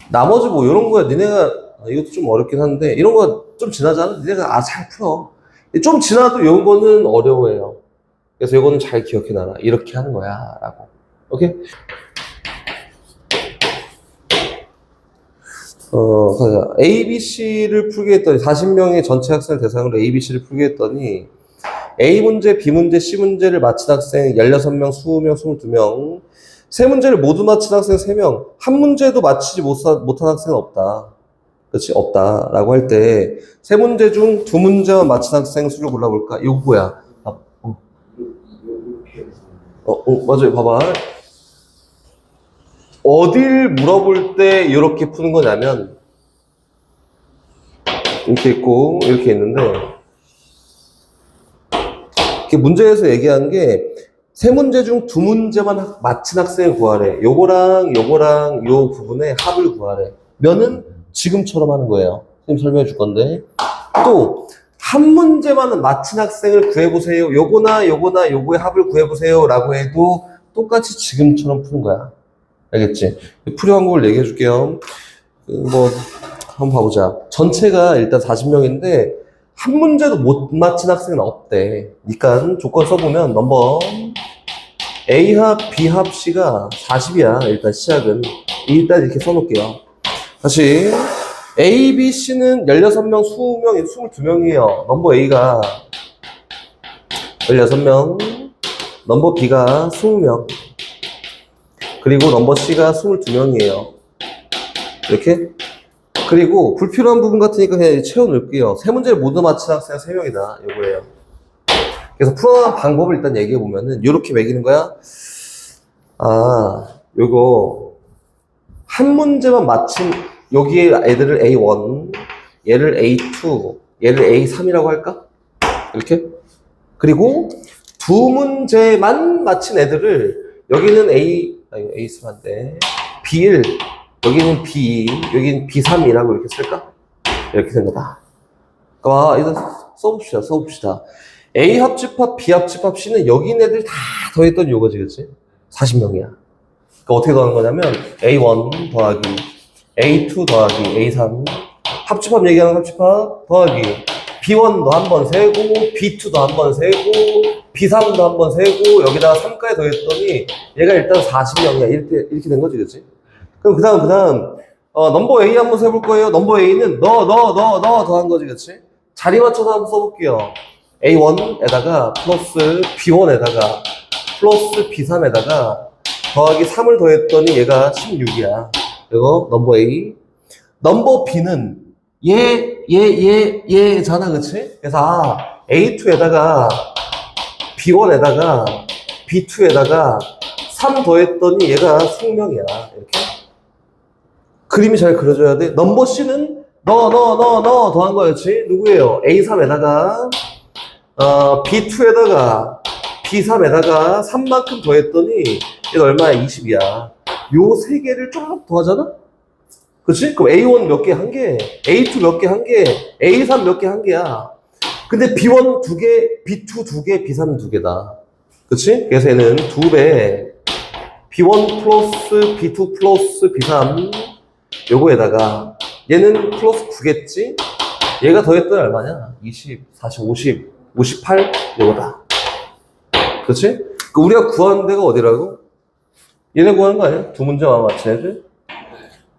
[SPEAKER 1] 나머지 뭐 이런 거야, 니네가, 이것도 좀 어렵긴 한데, 이런 거 좀 지나잖아? 니네가, 잘 풀어. 좀 지나도 이런 거는 어려워해요. 그래서 이거는 잘 기억해놔라. 이렇게 하는 거야, 라고. 오케이? 가자. ABC를 풀게 했더니, 40명의 전체 학생을 대상으로 ABC를 풀게 했더니, A 문제, B 문제, C 문제를 마친 학생 16명, 20명, 22명. 세 문제를 모두 마친 학생 3명. 한 문제도 마치지 못한 학생은 없다. 그렇지? 없다. 라고 할 때, 세 문제 중 두 문제만 마친 학생 수를 골라볼까? 요거야. 맞아요. 봐봐. 어딜 물어볼 때 이렇게 푸는 거냐면, 이렇게 있고, 이렇게 있는데, 이렇게 문제에서 얘기한 게, 세 문제 중 두 문제만 마친 학생을 구하래. 요거랑 요 부분의 합을 구하래. 면은 지금처럼 하는 거예요. 선생님 설명해 줄 건데. 또, 한 문제만 마친 학생을 구해보세요. 요거나 요거의 합을 구해보세요. 라고 해도 똑같이 지금처럼 푸는 거야. 알겠지? 풀이 방법을 얘기해 줄게요. 한번 봐보자. 전체가 일단 40명인데, 한 문제도 못 맞힌 학생은 없대. 그러니까 조건 써보면 넘버 A합, B합, C가 40이야. 일단 시작은. 일단 이렇게 써놓을게요. 다시 A, B, C는 16명, 20명, 22명이에요. 넘버 A가 16명, 넘버 B가 20명, 그리고 넘버 C가 22명이에요. 이렇게. 그리고 불필요한 부분 같으니까 그냥 채워놓을게요. 세 문제를 모두 맞힌 학생 3명이다. 요거예요. 그래서 풀어나가는 방법을 일단 얘기해보면은, 요렇게 매기는 거야. 요거, 한 문제만 맞힌, 여기에 애들을 A1, 얘를 A2, 얘를 A3이라고 할까? 이렇게. 그리고 두 문제만 맞힌 애들을, 여기는 A3인데, B1, 여기는 B, 여기는 B3이라고 이렇게 쓸까? 이렇게 된 거다. 일단 써봅시다. A 합집합, B 합집합, C는 여기 있는 애들 다 더했던 요거지, 그치? 40명이야. 그러니까 어떻게 더하는 거냐면, A1 더하기, A2 더하기, A3, 합집합 얘기하는 합집합 더하기, B1도 한 번 세고, B2도 한 번 세고, B3도 한 번 세고, 여기다가 3까지 더했더니, 얘가 일단 40명이야. 이렇게 된 거지, 그치? 그럼 그 다음, 넘버 A 한번 써볼 거예요. 넘버 A는 너 더한 거지, 그치? 자리 맞춰서 한번 써볼게요. A1에다가 플러스 B1에다가 플러스 B3에다가 더하기 3을 더했더니 얘가 16이야. 이거 넘버 A. 넘버 B는 얘잖아, 그치? 그래서 A2에다가 B1에다가 B2에다가 3 더했더니 얘가 숙명이야. 이렇게. 그림이 잘 그려져야 돼. 넘버 C는 너 더한 거였지? 누구예요? A3에다가 B2에다가 B3에다가 3만큼 더했더니 얘가 얼마야? 20이야. 요 세 개를 쭉 더하잖아? 그치? 그럼 A1 몇 개? 한 개. A2 몇 개? 한 개. A3 몇 개? 한 개야. 근데 B1 두 개, B2 두 개, B3 두 개다. 그치? 그래서 얘는 두 배. B1 플러스 B2 플러스 B3 요거에다가 얘는 플러스 9겠지? 얘가 더했더니 얼마냐? 20, 40, 50, 58 요거다. 그치? 우리가 구하는 데가 어디라고? 얘네 구하는 거 아니야? 두 문제만 맞춰 애들?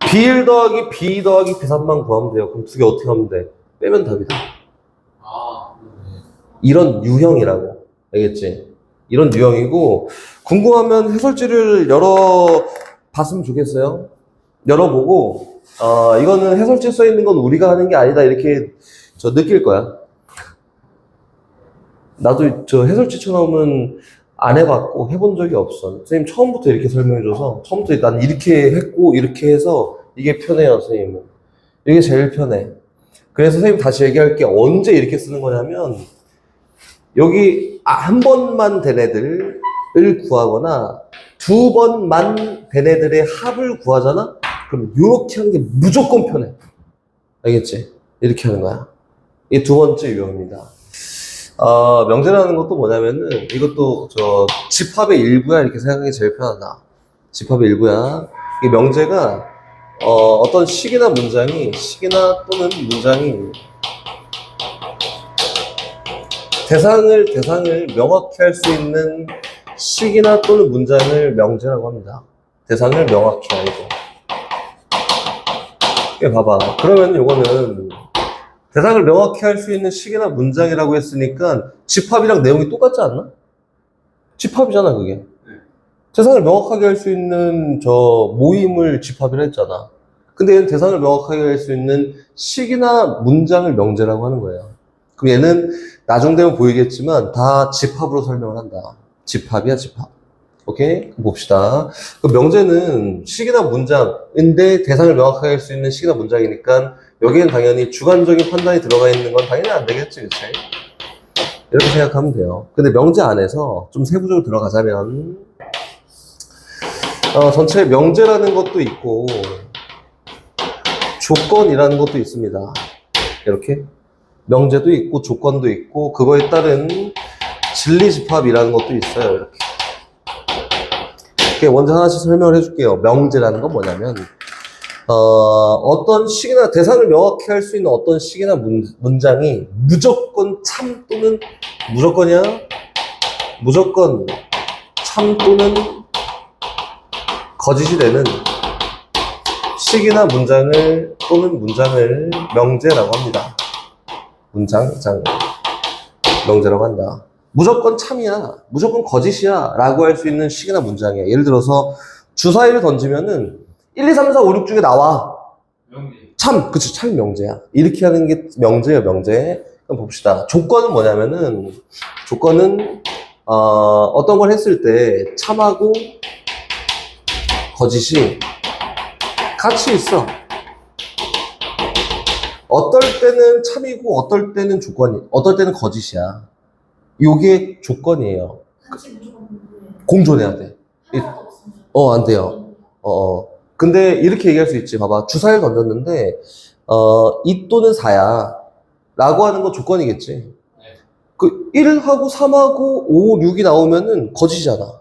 [SPEAKER 1] B1 더하기 B 더하기 B3만 구하면 돼요. 그럼 두 개 어떻게 하면 돼? 빼면 답이다. 이런 유형이라고. 알겠지? 이런 유형이고, 궁금하면 해설지를 열어봤으면 좋겠어요. 열어보고, 이거는 해설지 써 있는 건 우리가 하는 게 아니다. 이렇게 느낄 거야. 나도 저 해설지처럼은 안 해봤고, 해본 적이 없어. 선생님 처음부터 이렇게 설명해줘서, 처음부터 난 이렇게 했고, 이렇게 해서 이게 편해요, 선생님은. 이게 제일 편해. 그래서 선생님 다시 얘기할게. 언제 이렇게 쓰는 거냐면, 여기 한 번만 된 애들을 구하거나 두 번만 된 애들의 합을 구하잖아? 그럼 이렇게 하는 게 무조건 편해. 알겠지? 이렇게 하는 거야. 이게 두 번째 유형입니다. 명제라는 것도 뭐냐면은 이것도 집합의 일부야 이렇게 생각하기 제일 편하다. 집합의 일부야. 이 명제가 어떤 식이나 또는 문장이 대상을 명확히 할 수 있는 식이나 또는 문장을 명제라고 합니다. 대상을 명확히 알고. 이게 봐봐. 그러면 요거는 대상을 명확히 할 수 있는 식이나 문장이라고 했으니까 집합이랑 내용이 똑같지 않나? 집합이잖아, 그게. 대상을 명확하게 할 수 있는 모임을 집합이라 했잖아. 근데 얘는 대상을 명확하게 할 수 있는 식이나 문장을 명제라고 하는 거예요. 그럼 얘는 나중 되면 보이겠지만 다 집합으로 설명을 한다. 집합이야, 집합. 오케이? 그럼 봅시다. 그 명제는 식이나 문장인데 대상을 명확하게 할 수 있는 식이나 문장이니까 여기엔 당연히 주관적인 판단이 들어가 있는 건 당연히 안 되겠지, 그치? 이렇게 생각하면 돼요. 근데 명제 안에서 좀 세부적으로 들어가자면 전체 명제라는 것도 있고 조건이라는 것도 있습니다. 이렇게 명제도 있고 조건도 있고 그거에 따른 진리집합이라는 것도 있어요. 이렇게 먼저 하나씩 설명을 해줄게요. 명제라는 건 뭐냐면 어떤 식이나 대상을 명확히 할 수 있는 어떤 식이나 문장이 무조건 참 또는 무조건이야? 무조건 참 또는 거짓이 되는 식이나 문장을 명제라고 합니다. 명제라고 한다. 무조건 참이야, 무조건 거짓이야 라고 할 수 있는 식이나 문장이야. 예를 들어서 주사위를 던지면은 1, 2, 3, 4, 5, 6 중에 나와.
[SPEAKER 2] 명제.
[SPEAKER 1] 참, 그치, 참 명제야. 이렇게 하는 게 명제예요, 명제. 그럼 봅시다. 조건은 뭐냐면은, 어떤 걸 했을 때 참하고 거짓이 같이 있어. 어떨 때는 참이고, 어떨 때는 어떨 때는 거짓이야. 요게 조건이에요. 공존해야 돼. 안 돼요. 근데 이렇게 얘기할 수 있지. 봐봐. 주사위를 던졌는데, 2 또는 4야. 라고 하는 건 조건이겠지. 그 1하고 3하고 5, 6이 나오면은 거짓이잖아.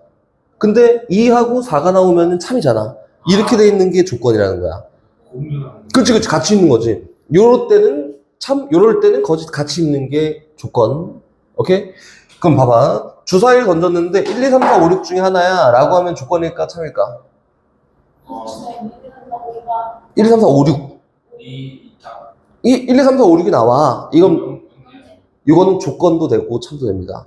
[SPEAKER 1] 근데 2하고 4가 나오면은 참이잖아. 이렇게 돼 있는 게 조건이라는 거야. 그치. 같이 있는 거지. 요럴 때는 참, 요럴 때는 거짓 같이 있는 게 조건. 오케이? 그럼 봐봐. 주사위를 던졌는데 1, 2, 3, 4, 5, 6 중에 하나야. 라고 하면 조건일까, 참일까? 1, 2, 3, 4, 5, 6. 1, 2, 3, 4, 5, 6이 나와. 이거는 조건도 되고 참도 됩니다.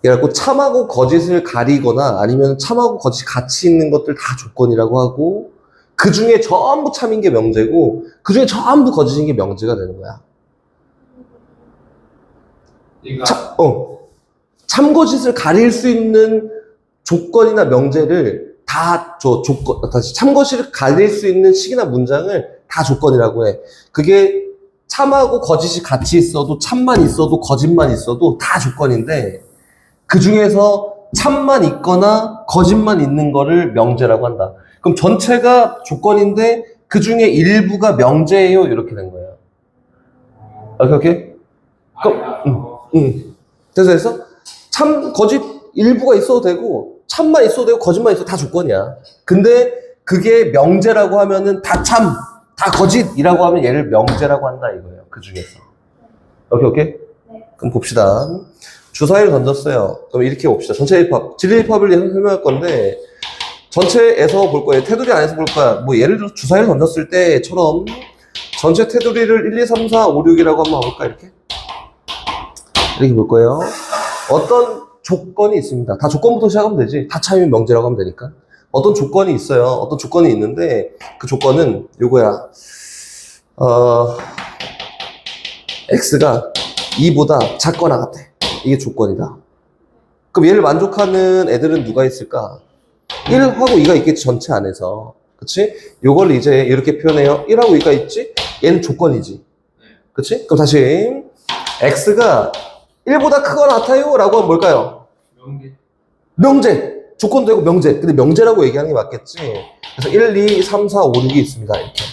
[SPEAKER 1] 그래갖고 참하고 거짓을 가리거나 아니면 참하고 거짓이 같이 있는 것들 다 조건이라고 하고 그 중에 전부 참인 게 명제고 그 중에 전부 거짓인 게 명제가 되는 거야. 참거짓을 가릴 수 있는 조건이나 명제를 다 참거짓을 가릴 수 있는 식이나 문장을 다 조건이라고 해. 그게 참하고 거짓이 같이 있어도 참만 있어도 거짓만 있어도 다 조건인데 그 중에서 참만 있거나 거짓만 있는 거를 명제라고 한다. 그럼 전체가 조건인데 그 중에 일부가 명제예요. 이렇게 된 거예요. 오케이? 됐어? 참, 거짓 일부가 있어도 되고 참만 있어도 되고 거짓만 있어도 다 조건이야. 근데 그게 명제라고 하면은 다 참, 다 거짓이라고 하면 얘를 명제라고 한다 이거예요. 그 중에서. 오케이?
[SPEAKER 3] 네.
[SPEAKER 1] 그럼 봅시다. 주사위를 던졌어요. 그럼 이렇게 봅시다. 전체 일합, 진리일합을 설명할 건데 전체에서 볼 거예요. 테두리 안에서 볼 거야. 뭐 예를 들어 주사위를 던졌을 때처럼 전체 테두리를 1, 2, 3, 4, 5, 6이라고 한번 볼까 이렇게 볼 거예요. 어떤 조건이 있습니다. 다 조건부터 시작하면 되지. 다 참이면 명제라고 하면 되니까. 어떤 조건이 있어요. 어떤 조건이 있는데 그 조건은 요거야. x가 2보다 작거나 같아. 이게 조건이다. 그럼 얘를 만족하는 애들은 누가 있을까? 1하고 2가 있겠지, 전체 안에서. 그치? 요걸 이제 이렇게 표현해요. 1하고 2가 있지? 얘는 조건이지. 그치? 그럼 다시 x가 1보다 크거나 같아요? 라고 하면 뭘까요? 명제. 조건도 되고 명제. 근데 명제라고 얘기하는 게 맞겠지? 그래서 1, 2, 3, 4, 5, 6이 있습니다. 이렇게.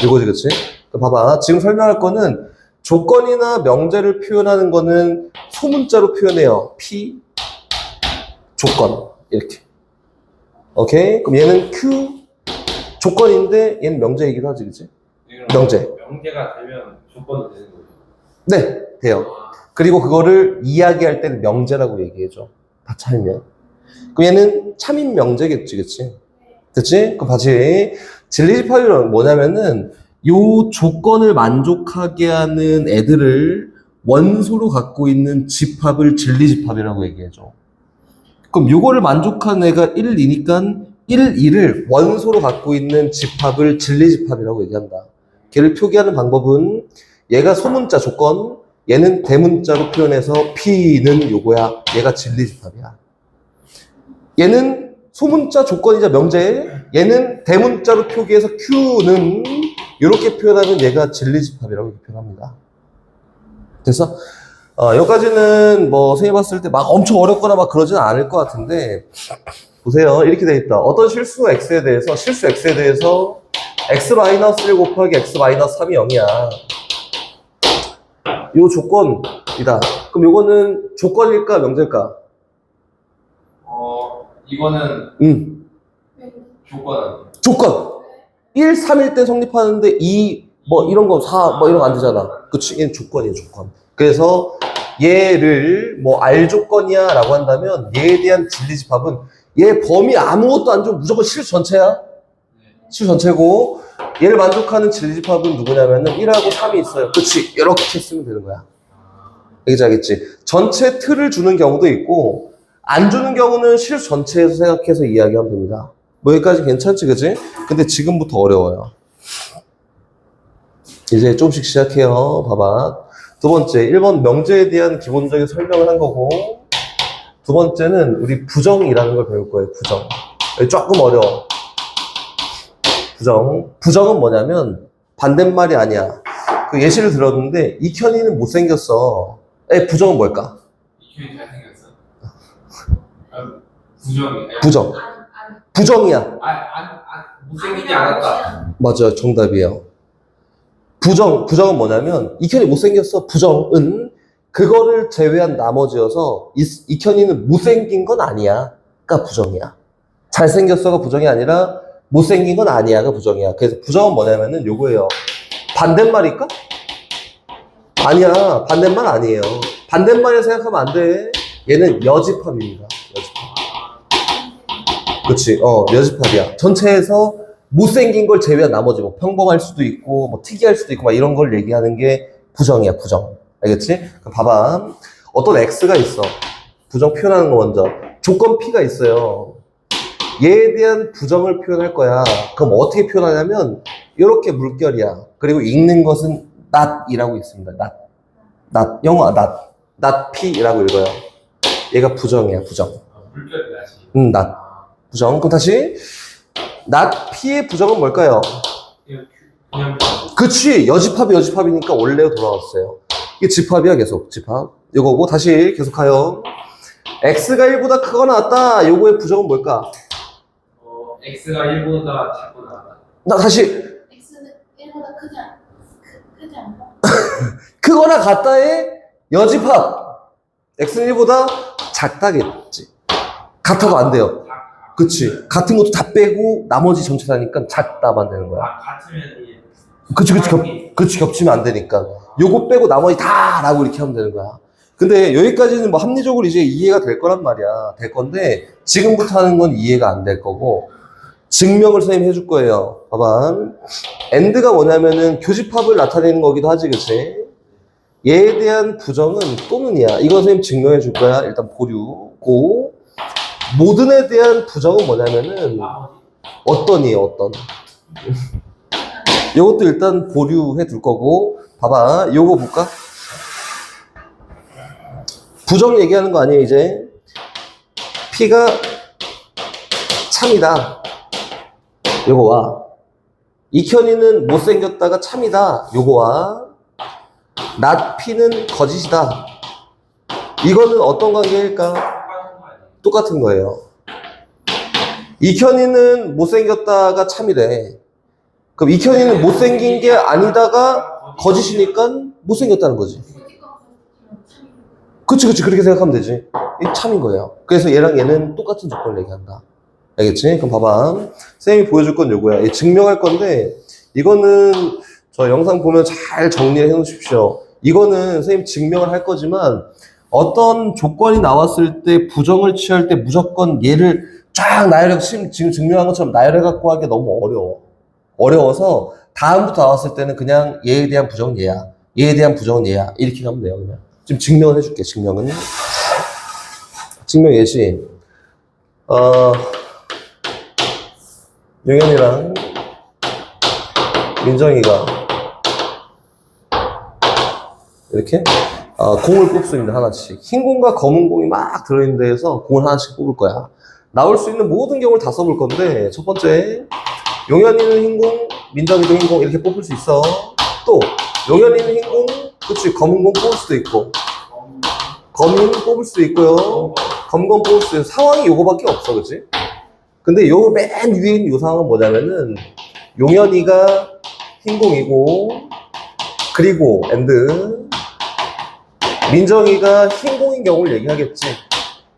[SPEAKER 1] 이거지, 그치? 봐봐. 지금 설명할 거는 조건이나 명제를 표현하는 거는 소문자로 표현해요. P, 조건. 이렇게. 오케이? 그럼 얘는 Q, 조건인데 얘는 명제이기도 하지, 그치? 명제.
[SPEAKER 2] 명제가 되면 조건도 되는 거죠?
[SPEAKER 1] 네, 돼요. 그리고 그거를 이야기할 때는 명제라고 얘기해줘. 다 참이면. 그럼 얘는 참인 명제겠지, 그치? 됐지? 그럼 다시. 진리집합이란 뭐냐면은 요 조건을 만족하게 하는 애들을 원소로 갖고 있는 집합을 진리집합이라고 얘기해줘. 그럼 요거를 만족하는 애가 1, 2니까 1, 2를 원소로 갖고 있는 집합을 진리집합이라고 얘기한다. 걔를 표기하는 방법은 얘가 소문자 조건, 얘는 대문자로 표현해서 P는 요거야. 얘가 진리집합이야. 얘는 소문자 조건이자 명제, 얘는 대문자로 표기해서 Q는 이렇게 표현하면 얘가 진리집합이라고 표현합니다. 그래서 여기까지는 뭐 선생님 봤을 때 막 엄청 어렵거나 막 그러지는 않을 것 같은데 보세요. 이렇게 돼 있다. 어떤 실수 x에 대해서 x-1 곱하기 x-3이 0이야. 요 조건이다. 그럼 요거는 조건일까 명제일까?
[SPEAKER 2] 이거는
[SPEAKER 1] 조건. 1, 3일 때 성립하는데 2, 뭐 이런 거 4, 뭐 이런 거 안 되잖아. 그치? 얘는 조건이에요, 조건. 그래서 얘를 뭐 R 조건이야 라고 한다면 얘에 대한 진리집합은 얘 범위 아무것도 안 주면 무조건 실수 전체야. 실수 전체고 얘를 만족하는 진리집합은 누구냐면은 1하고 3이 있어요. 그치? 이렇게 쓰면 되는 거야. 여기지 알겠지? 전체 틀을 주는 경우도 있고 안 주는 경우는 실수 전체에서 생각해서 이야기하면 됩니다. 뭐 여기까지 괜찮지, 그치? 근데 지금부터 어려워요. 이제 조금씩 시작해요. 봐봐. 두 번째, 1번 명제에 대한 기본적인 설명을 한 거고, 두 번째는 우리 부정이라는 걸 배울 거예요. 부정. 여기 조금 어려워. 부정. 부정은 뭐냐면 반대말이 아니야. 그 예시를 들었는데 이현이는 못생겼어. 부정은 뭘까?
[SPEAKER 2] 이현이 잘생겼어? 부정이야.
[SPEAKER 1] 부정. 부정이야.
[SPEAKER 2] 못생기지 않았다.
[SPEAKER 1] 맞아요. 정답이에요. 부정은 뭐냐면 이현이 못생겼어. 부정은 그거를 제외한 나머지여서 이현이는 못생긴 건 아니야. 가 부정이야. 잘생겼어가 부정이 아니라 못생긴 건 아니야가 부정이야. 그래서 부정은 뭐냐면은 요거예요. 반대말일까? 아니야. 반대말 아니에요. 반대말이라 생각하면 안 돼. 얘는 여집합입니다. 여집합. 그치? 여집합이야. 전체에서 못생긴 걸 제외한 나머지 뭐 평범할 수도 있고 뭐 특이할 수도 있고 막 이런 걸 얘기하는 게 부정이야, 부정. 알겠지? 그럼 봐봐. 어떤 X가 있어. 부정 표현하는 거 먼저. 조건 P가 있어요. 얘에 대한 부정을 표현할 거야. 그럼 어떻게 표현하냐면 이렇게 물결이야. 그리고 읽는 것은 not이라고 있습니다. not. 영어 not P라고 읽어요. 얘가 부정이야, 부정.
[SPEAKER 2] 물결이 나지.
[SPEAKER 1] not. 부정. 그럼 다시 not P의 부정은 뭘까요?
[SPEAKER 2] 그냥
[SPEAKER 1] 그치, 여집합이니까 원래로 돌아왔어요. 이게 집합이야, 계속 집합. 이거고 다시 계속하여. X가 1보다 크거나 같다. 요거의 부정은 뭘까?
[SPEAKER 2] X가 1보다 작거나
[SPEAKER 1] 나 다시
[SPEAKER 3] X는 1보다 크지 않나?
[SPEAKER 1] 크거나 같다의 여집합. X는 1보다 작다겠지. 같아도 안 돼요. 그치. 같은 것도 다 빼고 나머지 전체 다니까 작다만 되는 거야.
[SPEAKER 2] 같으면 이게
[SPEAKER 1] 그치, 겹치면 안 되니까. 요거 빼고 나머지 다 라고 이렇게 하면 되는 거야. 근데 여기까지는 뭐 합리적으로 이제 이해가 될 거란 말이야. 될 건데, 지금부터 하는 건 이해가 안 될 거고, 증명을 선생님이 해줄 거예요. 봐봐. AND가 뭐냐면은 교집합을 나타내는 거기도 하지, 그치? 얘에 대한 부정은 또는이야. 이거 선생님 증명해 줄 거야. 일단 보류고, 모든에 대한 부정은 뭐냐면은, 어떤이에요, 어떤. 이것도 일단 보류해 둘 거고, 봐봐. 요거 볼까? 부정 얘기하는 거 아니에요, 이제? P가 참이다. 요거와, 이현이는 못생겼다가 참이다. 요거와, not P는 거짓이다. 이거는 어떤 관계일까? 똑같은 거예요. 이현이는 못생겼다가 참이래. 그럼 이현이는 못생긴 게 아니다가 거짓이니까 못생겼다는 거지. 그치. 그렇게 생각하면 되지. 이 참인 거예요. 그래서 얘랑 얘는 똑같은 조건을 얘기한다. 알겠지? 그럼 봐봐. 선생님이 보여줄 건 요거야. 얘 증명할 건데, 이거는 저 영상 보면 잘 정리해 놓으십시오. 이거는 선생님 증명을 할 거지만, 어떤 조건이 나왔을 때 부정을 취할 때 무조건 얘를 쫙 나열해, 지금 증명한 것처럼 나열해 갖고 하기 너무 어려워. 어려워서 다음부터 나왔을 때는 그냥 얘에 대한 부정은 얘야. 얘에 대한 부정은 얘야. 이렇게 가면 돼요, 그냥. 지금 증명을 해줄게, 증명은. 증명 예시. 용현이랑 민정이가 이렇게 공을 뽑습니다, 하나씩. 흰 공과 검은 공이 막 들어있는 데에서 공을 하나씩 뽑을 거야. 나올 수 있는 모든 경우를 다 써볼 건데, 첫 번째, 용현이는 흰 공, 민정이도 흰 공 이렇게 뽑을 수 있어. 또 용현이는 흰 공, 그치, 검은 공 뽑을 수도 있고, 검인 뽑을 수도 있고요. 검검 뽑을 수도 있고, 상황이 요거밖에 없어, 그치? 근데 요 맨 위에 있는 요 상황은 뭐냐면은, 용현이가 흰 공이고, 그리고 엔드 민정이가 흰 공인 경우를 얘기하겠지.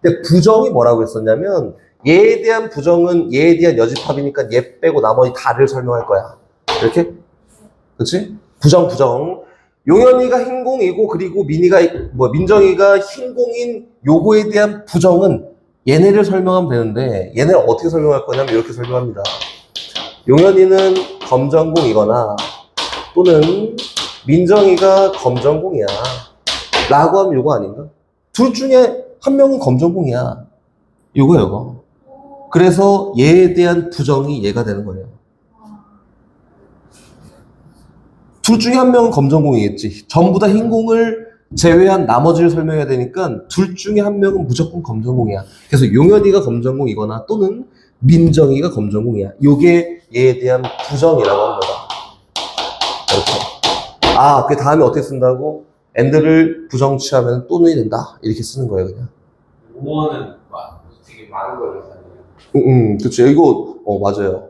[SPEAKER 1] 근데 부정이 뭐라고 했었냐면, 얘에 대한 부정은 얘에 대한 여집합이니까 얘 빼고 나머지 다를 설명할 거야. 이렇게? 그치? 부정. 용현이가 흰 공이고, 그리고 민정이가 흰 공인 요거에 대한 부정은 얘네를 설명하면 되는데, 얘네를 어떻게 설명할 거냐면 이렇게 설명합니다. 용현이는 검정공이거나, 또는 민정이가 검정공이야. 라고 하면 요거 아닌가? 둘 중에 한 명은 검정공이야. 요거. 그래서 얘에 대한 부정이 얘가 되는 거예요. 둘 중에 한 명은 검정공이겠지. 전부 다 흰공을 제외한 나머지를 설명해야 되니까 둘 중에 한 명은 무조건 검정공이야. 그래서 용현이가 검정공이거나 또는 민정이가 검정공이야. 요게 얘에 대한 부정이라고 하는 거다. 이렇게. 그 다음에 어떻게 쓴다고? and를 부정 취하면 또는이 된다. 이렇게 쓰는 거예요, 그냥.
[SPEAKER 2] 5원은 되게 많은 걸 사용해요.
[SPEAKER 1] 그치. 이거, 맞아요.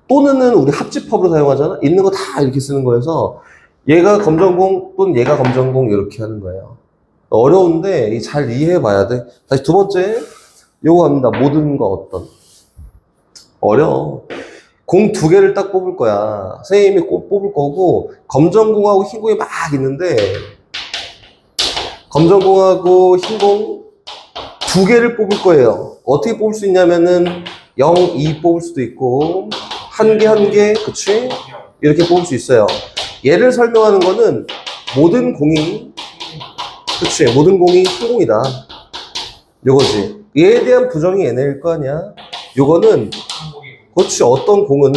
[SPEAKER 1] 또는은 우리 합집합으로 사용하잖아? 있는 거 다 이렇게 쓰는 거여서, 얘가 검정공 또는 얘가 검정공 이렇게 하는 거예요. 어려운데, 잘 이해해 봐야 돼. 다시 두 번째, 요거 합니다. 모든 거 어떤. 어려워. 공 두 개를 딱 뽑을 거야. 선생님이 꼭 뽑을 거고, 검정공하고 흰공이 막 있는데, 검정공하고 흰공 두 개를 뽑을 거예요. 어떻게 뽑을 수 있냐면은 0, 2 뽑을 수도 있고 한 개 한 개, 그치? 이렇게 뽑을 수 있어요. 얘를 설명하는 거는 모든 공이, 그치? 모든 공이 항공이다. 요거지. 얘에 대한 부정이 얘네일 거 아니야? 요거는, 그렇지. 어떤 공은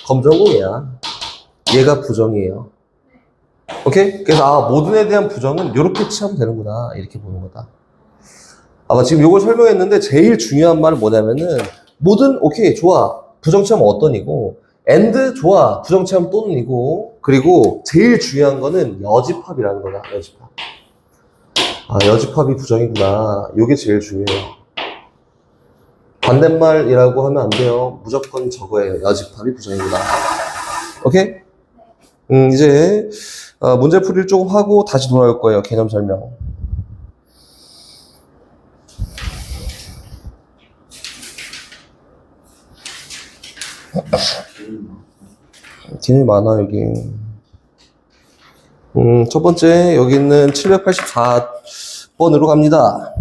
[SPEAKER 1] 검정공이야. 얘가 부정이에요. 오케이? 그래서 모든 에 대한 부정은 이렇게 취하면 되는구나. 이렇게 보는 거다. 지금 요걸 설명했는데 제일 중요한 말은 뭐냐면은 모든 오케이 좋아 부정치하면 어떤이고 and 좋아 부정치하면 또는이고 그리고 제일 중요한 거는 여집합이라는 거다. 여집합. 여집합이 부정이구나. 요게 제일 중요해요. 반대말이라고 하면 안 돼요. 무조건 저거예요. 여집합이 부정이구나. 오케이? 이제 문제풀이를 조금 하고 다시 돌아올 거예요. 개념 설명. 개념이 많아 여기. 첫 번째 여기 있는 784번으로 갑니다.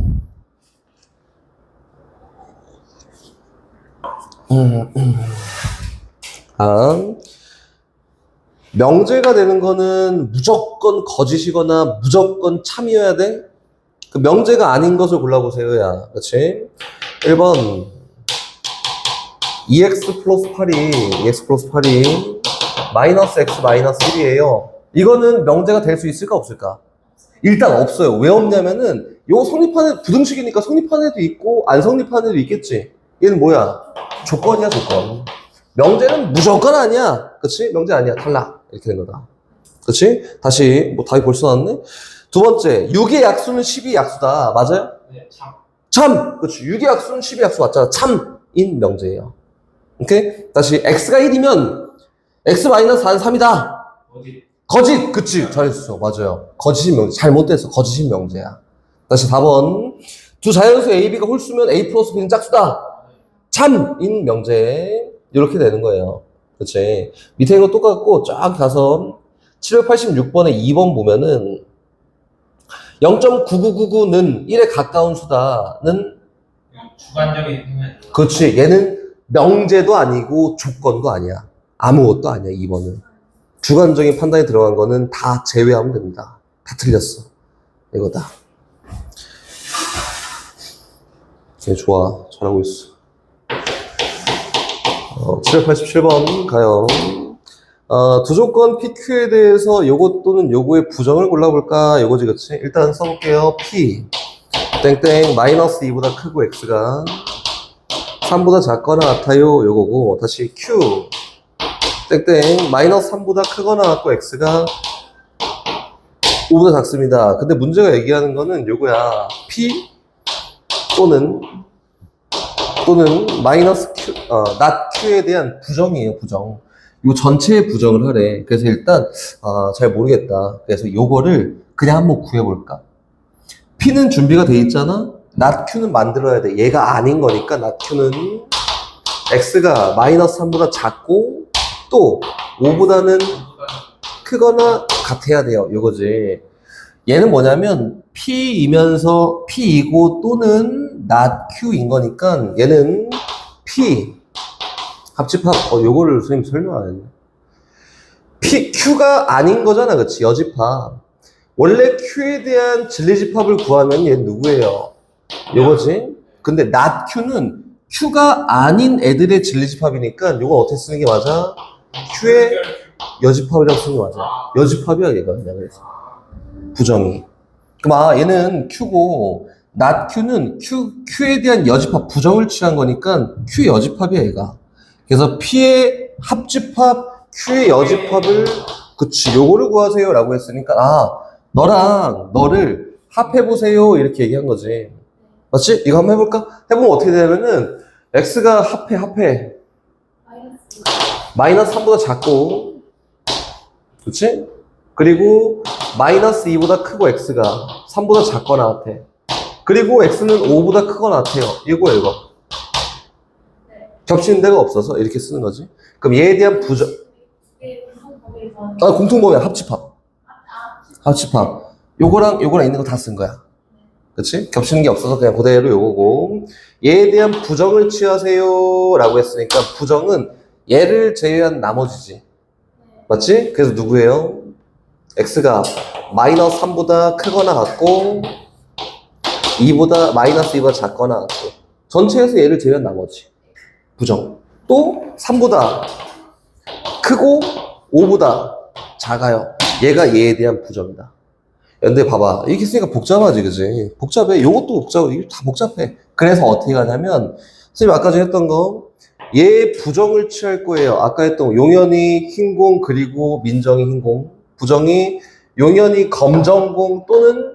[SPEAKER 1] 명제가 되는 거는 무조건 거짓이거나 무조건 참이어야 돼? 그 명제가 아닌 것을 골라보세요, 야. 그치? 1번. 2x 플러스 8이 마이너스 x 마이너스 1이에요. 이거는 명제가 될 수 있을까, 없을까? 일단 없어요. 왜 없냐면은, 요 성립하는, 부등식이니까 성립하는 애도 있고, 안 성립하는 애도 있겠지? 얘는 뭐야? 조건이야, 조건. 명제는 무조건 아니야. 그치? 명제 아니야. 탈락. 이렇게 된 거다. 그치? 다시, 답이 벌써 나왔네? 두 번째, 6의 약수는 12의 약수다. 맞아요?
[SPEAKER 2] 네,
[SPEAKER 1] 참! 그치. 6의 약수는 12의 약수 맞잖아. 참인 명제예요. 오케이? 다시, x가 1이면, x-4는 3이다. 거짓! 그치. 잘했어. 맞아요. 거짓인 명제. 잘못됐어. 거짓인 명제야. 다시 4번. 두 자연수 A, B가 홀수면 A 플러스 B는 짝수다. 참인 명제. 이렇게 되는 거예요. 그치. 밑에 이거 똑같고 쫙 가서 786번에 2번 보면은 0.9999는 1에 가까운 수다는
[SPEAKER 2] 주관적인 생각이 들어요.
[SPEAKER 1] 그치. 얘는 명제도 아니고 조건도 아니야. 아무것도 아니야. 2번은. 주관적인 판단이 들어간 거는 다 제외하면 됩니다. 다 틀렸어. 이거다. 네, 좋아. 잘하고 있어. 787번 가요. 두 조건 PQ에 대해서 요거 또는 요거의 부정을 골라볼까? 요거지, 그치? 일단 써볼게요. P 땡땡 마이너스 2보다 크고 X가 3보다 작거나 같아요. 요거고 다시 Q 땡땡 마이너스 3보다 크거나 같고 X가 5보다 작습니다. 근데 문제가 얘기하는 거는 요거야. P 또는 마이너스 Q, not Q에 대한 부정이에요, 부정. 요 전체의 부정을 하래. 그래서 일단, 잘 모르겠다. 그래서 요거를 그냥 한번 구해볼까? P는 준비가 돼 있잖아? not Q는 만들어야 돼. 얘가 아닌 거니까 not Q는 X가 마이너스 3보다 작고, 또 5보다는 크거나 같아야 돼요. 요거지. 얘는 뭐냐면, P이면서 P이고 또는 not Q인 거니까 얘는 P 합집합 요거를 선생님 설명 안 했네. P Q가 아닌 거잖아. 그치? 여집합. 원래 Q에 대한 진리집합을 구하면 얘 누구예요? 요거지. 근데 not Q는 Q가 아닌 애들의 진리집합이니까 요거 어떻게 쓰는 게 맞아? Q의 여집합이라고 쓰는 게 맞아. 여집합이야 얘가 그냥. 그래서 부정이. 그럼 얘는 Q고 not Q는 Q에 대한 여집합 부정을 취한 거니까 Q의 여집합이야 얘가. 그래서 P의 합집합 Q의 여집합을 그치 요거를 구하세요 라고 했으니까 너랑 너를 합해보세요 이렇게 얘기한 거지. 맞지? 이거 한번 해볼까? 해보면 어떻게 되냐면은 X가 합해 마이너스 3보다 작고 그치? 그리고 마이너스 2보다 크고 X가 3보다 작거나 같아. 그리고 X는 5보다 크거나 같아요. 이거야 이거. 겹치는 데가 없어서 이렇게 쓰는 거지. 그럼 얘에 대한 부정 공통범위 합집합. 요거랑 있는 거 다 쓴 거야. 그치? 겹치는 게 없어서 그냥 그대로 요거고 얘에 대한 부정을 취하세요 라고 했으니까 부정은 얘를 제외한 나머지지. 맞지? 그래서 누구예요? x가 마이너스 3보다 크거나 같고 2보다 마이너스 2보다 작거나 같고 전체에서 얘를 제외한 나머지 부정. 또 3보다 크고 5보다 작아요. 얘가 얘에 대한 부정이다. 근데 봐봐, 이렇게 쓰니까 복잡하지, 그지? 복잡해. 요것도 복잡해. 이거 다 복잡해. 그래서 어떻게 가냐면 선생님 아까 전에 했던 거 얘 부정을 취할 거예요. 아까 했던 거, 용현이 흰공 그리고 민정이 흰공, 부정이 용현이 검정공 또는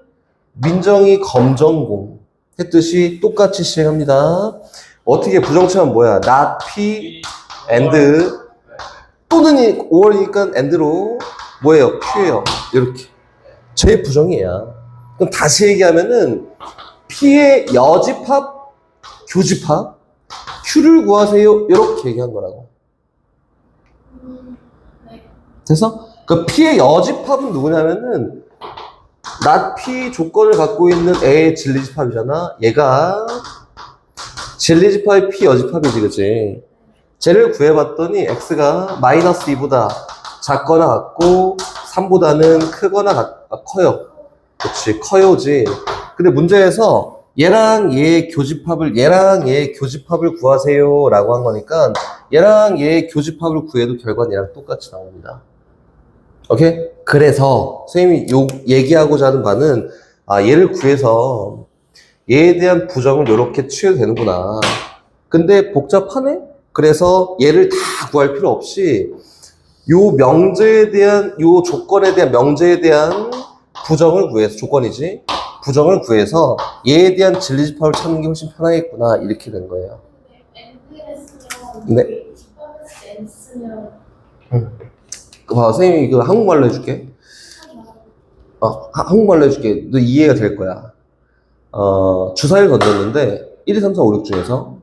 [SPEAKER 1] 민정이 검정공 했듯이 똑같이 시행합니다. 어떻게 부정 취하면 뭐야? not p and 또는 5월이니까 and로 뭐예요? q예요. 이렇게 제 부정이야. 그럼 다시 얘기하면은 p의 여집합, 교집합 q를 구하세요. 이렇게 얘기한 거라고. 돼서 그 p의 여집합은 누구냐면은 not p 조건을 갖고 있는 A의 진리집합이잖아. 얘가 진리집합의 p 여집합이지, 그치? 쟤를 구해봤더니 x가 마이너스 2보다 작거나 같고 3보다는 크거나 커요. 그치, 커요지. 근데 문제에서 얘랑 얘의 교집합을 구하세요 라고 한 거니까 얘랑 얘의 교집합을 구해도 결과는 얘랑 똑같이 나옵니다. 오케이? 그래서 선생님이 얘기하고자 하는 바는 얘를 구해서 얘에 대한 부정을 이렇게 취해도 되는구나. 근데 복잡하네? 그래서 얘를 다 구할 필요 없이 요 명제에 대한, 요 조건에 대한, 명제에 대한 부정을 구해서, 조건이지? 부정을 구해서 얘에 대한 진리집합을 찾는 게 훨씬 편하겠구나. 이렇게 된 거예요. 네. 선생님이 이거 한국말로 해줄게. 한국말로 해줄게. 너 이해가 될 거야. 주사위를 던졌는데 1, 2, 3, 4, 5, 6 중에서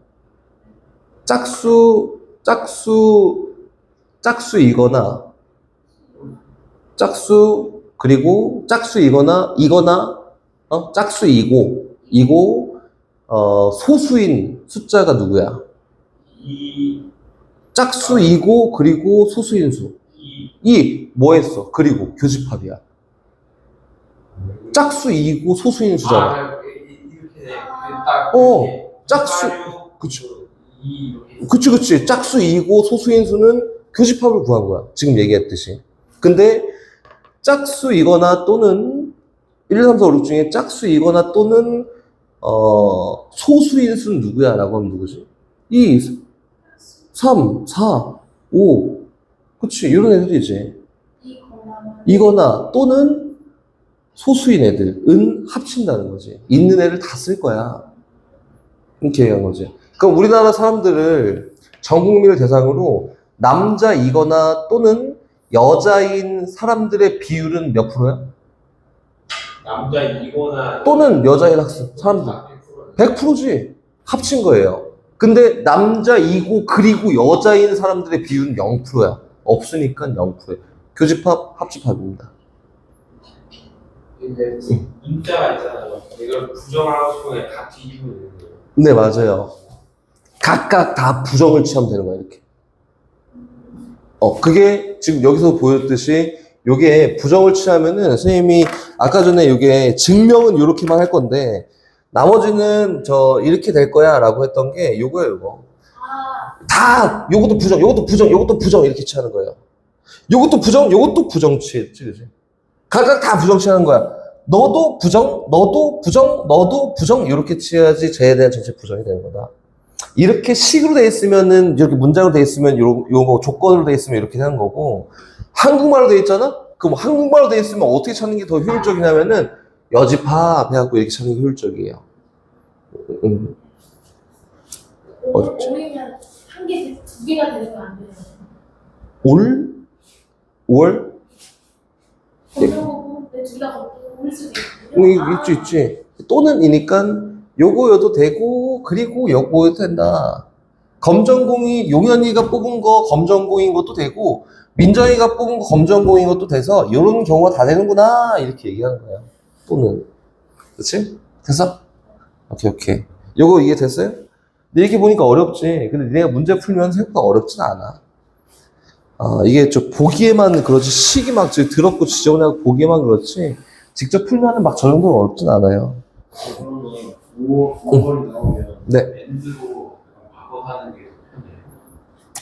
[SPEAKER 1] 짝수이거나 짝수이고 소수인 숫자가 누구야? 짝수이고 그리고 소수인 수. 뭐 했어? 그리고 교집합이야. 짝수이고 소수인 수잖아. 짝수. 그치. 짝수이고 소수인 수는 교집합을 구한 거야. 지금 얘기했듯이. 근데 짝수이거나 또는 1, 2, 3, 4, 5, 6 중에 짝수이거나 또는 소수인 수는 누구야? 라고 하면 누구지? 2, 3, 4, 5 그치, 이런 애들이지. 이거나 또는 소수인 애들은 합친다는 거지. 있는 애를 다 쓸 거야. 이렇게 얘기한 거지. 그럼 우리나라 사람들을 전 국민을 대상으로 남자이거나 또는 여자인 사람들의 비율은 몇 프로야?
[SPEAKER 2] 남자이거나
[SPEAKER 1] 또는 여자인 사람들 100%지. 합친 거예요. 근데 남자이고 그리고 여자인 사람들의 비율은 0%야. 없으니까 0%야. 교집합, 합집합입니다.
[SPEAKER 2] 근데 문자가 있잖아요. 이걸 부정하고 싶으면 다 뒤집으면 되는 거예요.
[SPEAKER 1] 네, 맞아요. 각각 다 부정을 취하면 되는 거야, 이렇게. 그게 지금 여기서 보였듯이 요게 부정을 취하면은 선생님이 아까 전에 요게 증명은 요렇게만 할 건데 나머지는 이렇게 될 거야 라고 했던 게 요거예요, 요거. 다 요것도 부정, 요것도 부정, 요것도 부정 이렇게 취하는 거예요. 요것도 부정, 요것도 부정 취했지, 그지? 각각 다 부정 취하는 거야. 너도 부정, 너도 부정, 너도 부정 이렇게 취해야지 쟤에 대한 전체 부정이 되는 거다. 이렇게 식으로 돼 있으면은 이렇게 문장으로 돼 있으면 요거 조건으로 돼 있으면 이렇게 되는 거고 한국말로 돼 있잖아? 그럼 한국말로 돼 있으면 어떻게 찾는 게 더 효율적이냐면은 여집합 해갖고 이렇게 찾는 게 효율적이에요. 어렵지?
[SPEAKER 3] 오이면 한 개, 두 개가 되는 건 안 돼요.
[SPEAKER 1] 올?
[SPEAKER 3] 검정고 두 개가 올 수도 있고.
[SPEAKER 1] 있지. 또는이니까 요거여도 되고 그리고 요거여도 된다. 검정공이 용현이가 뽑은 거 검정공인 것도 되고 민정이가 뽑은 거 검정공인 것도 돼서 이런 경우가 다 되는구나 이렇게 얘기하는 거야. 또는 그렇지? 됐어? 오케이. 요거 이해 됐어요? 근데 이렇게 보니까 어렵지. 근데 내가 문제 풀면 생각보다 어렵진 않아. 이게 저 보기에만 그렇지, 식이 막 더럽고 지저분하고 보기에만 그렇지, 직접 풀면은 막 저 정도는 어렵진 않아요.
[SPEAKER 2] 그러면 5번이 나오면
[SPEAKER 1] 네.
[SPEAKER 2] 엔드로 바꿔하는 게 편해요.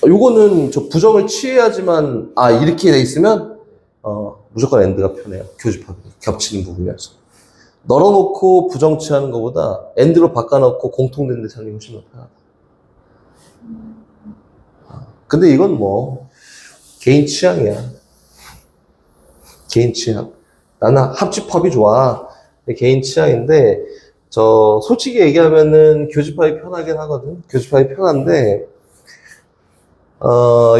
[SPEAKER 1] 요거는 저 부정을 취해야지만, 이렇게 돼 있으면, 무조건 엔드가 편해요. 교집합이. 겹치는 부분이라서. 널어놓고 부정 취하는 것보다 엔드로 바꿔놓고 공통된 데 찾는 게 훨씬 더 편하다. 근데 이건 뭐, 개인 취향이야. 개인 취향. 나는 합집합이 좋아. 개인 취향인데, 솔직히 얘기하면은 교집합이 편하긴 하거든. 교집합이 편한데,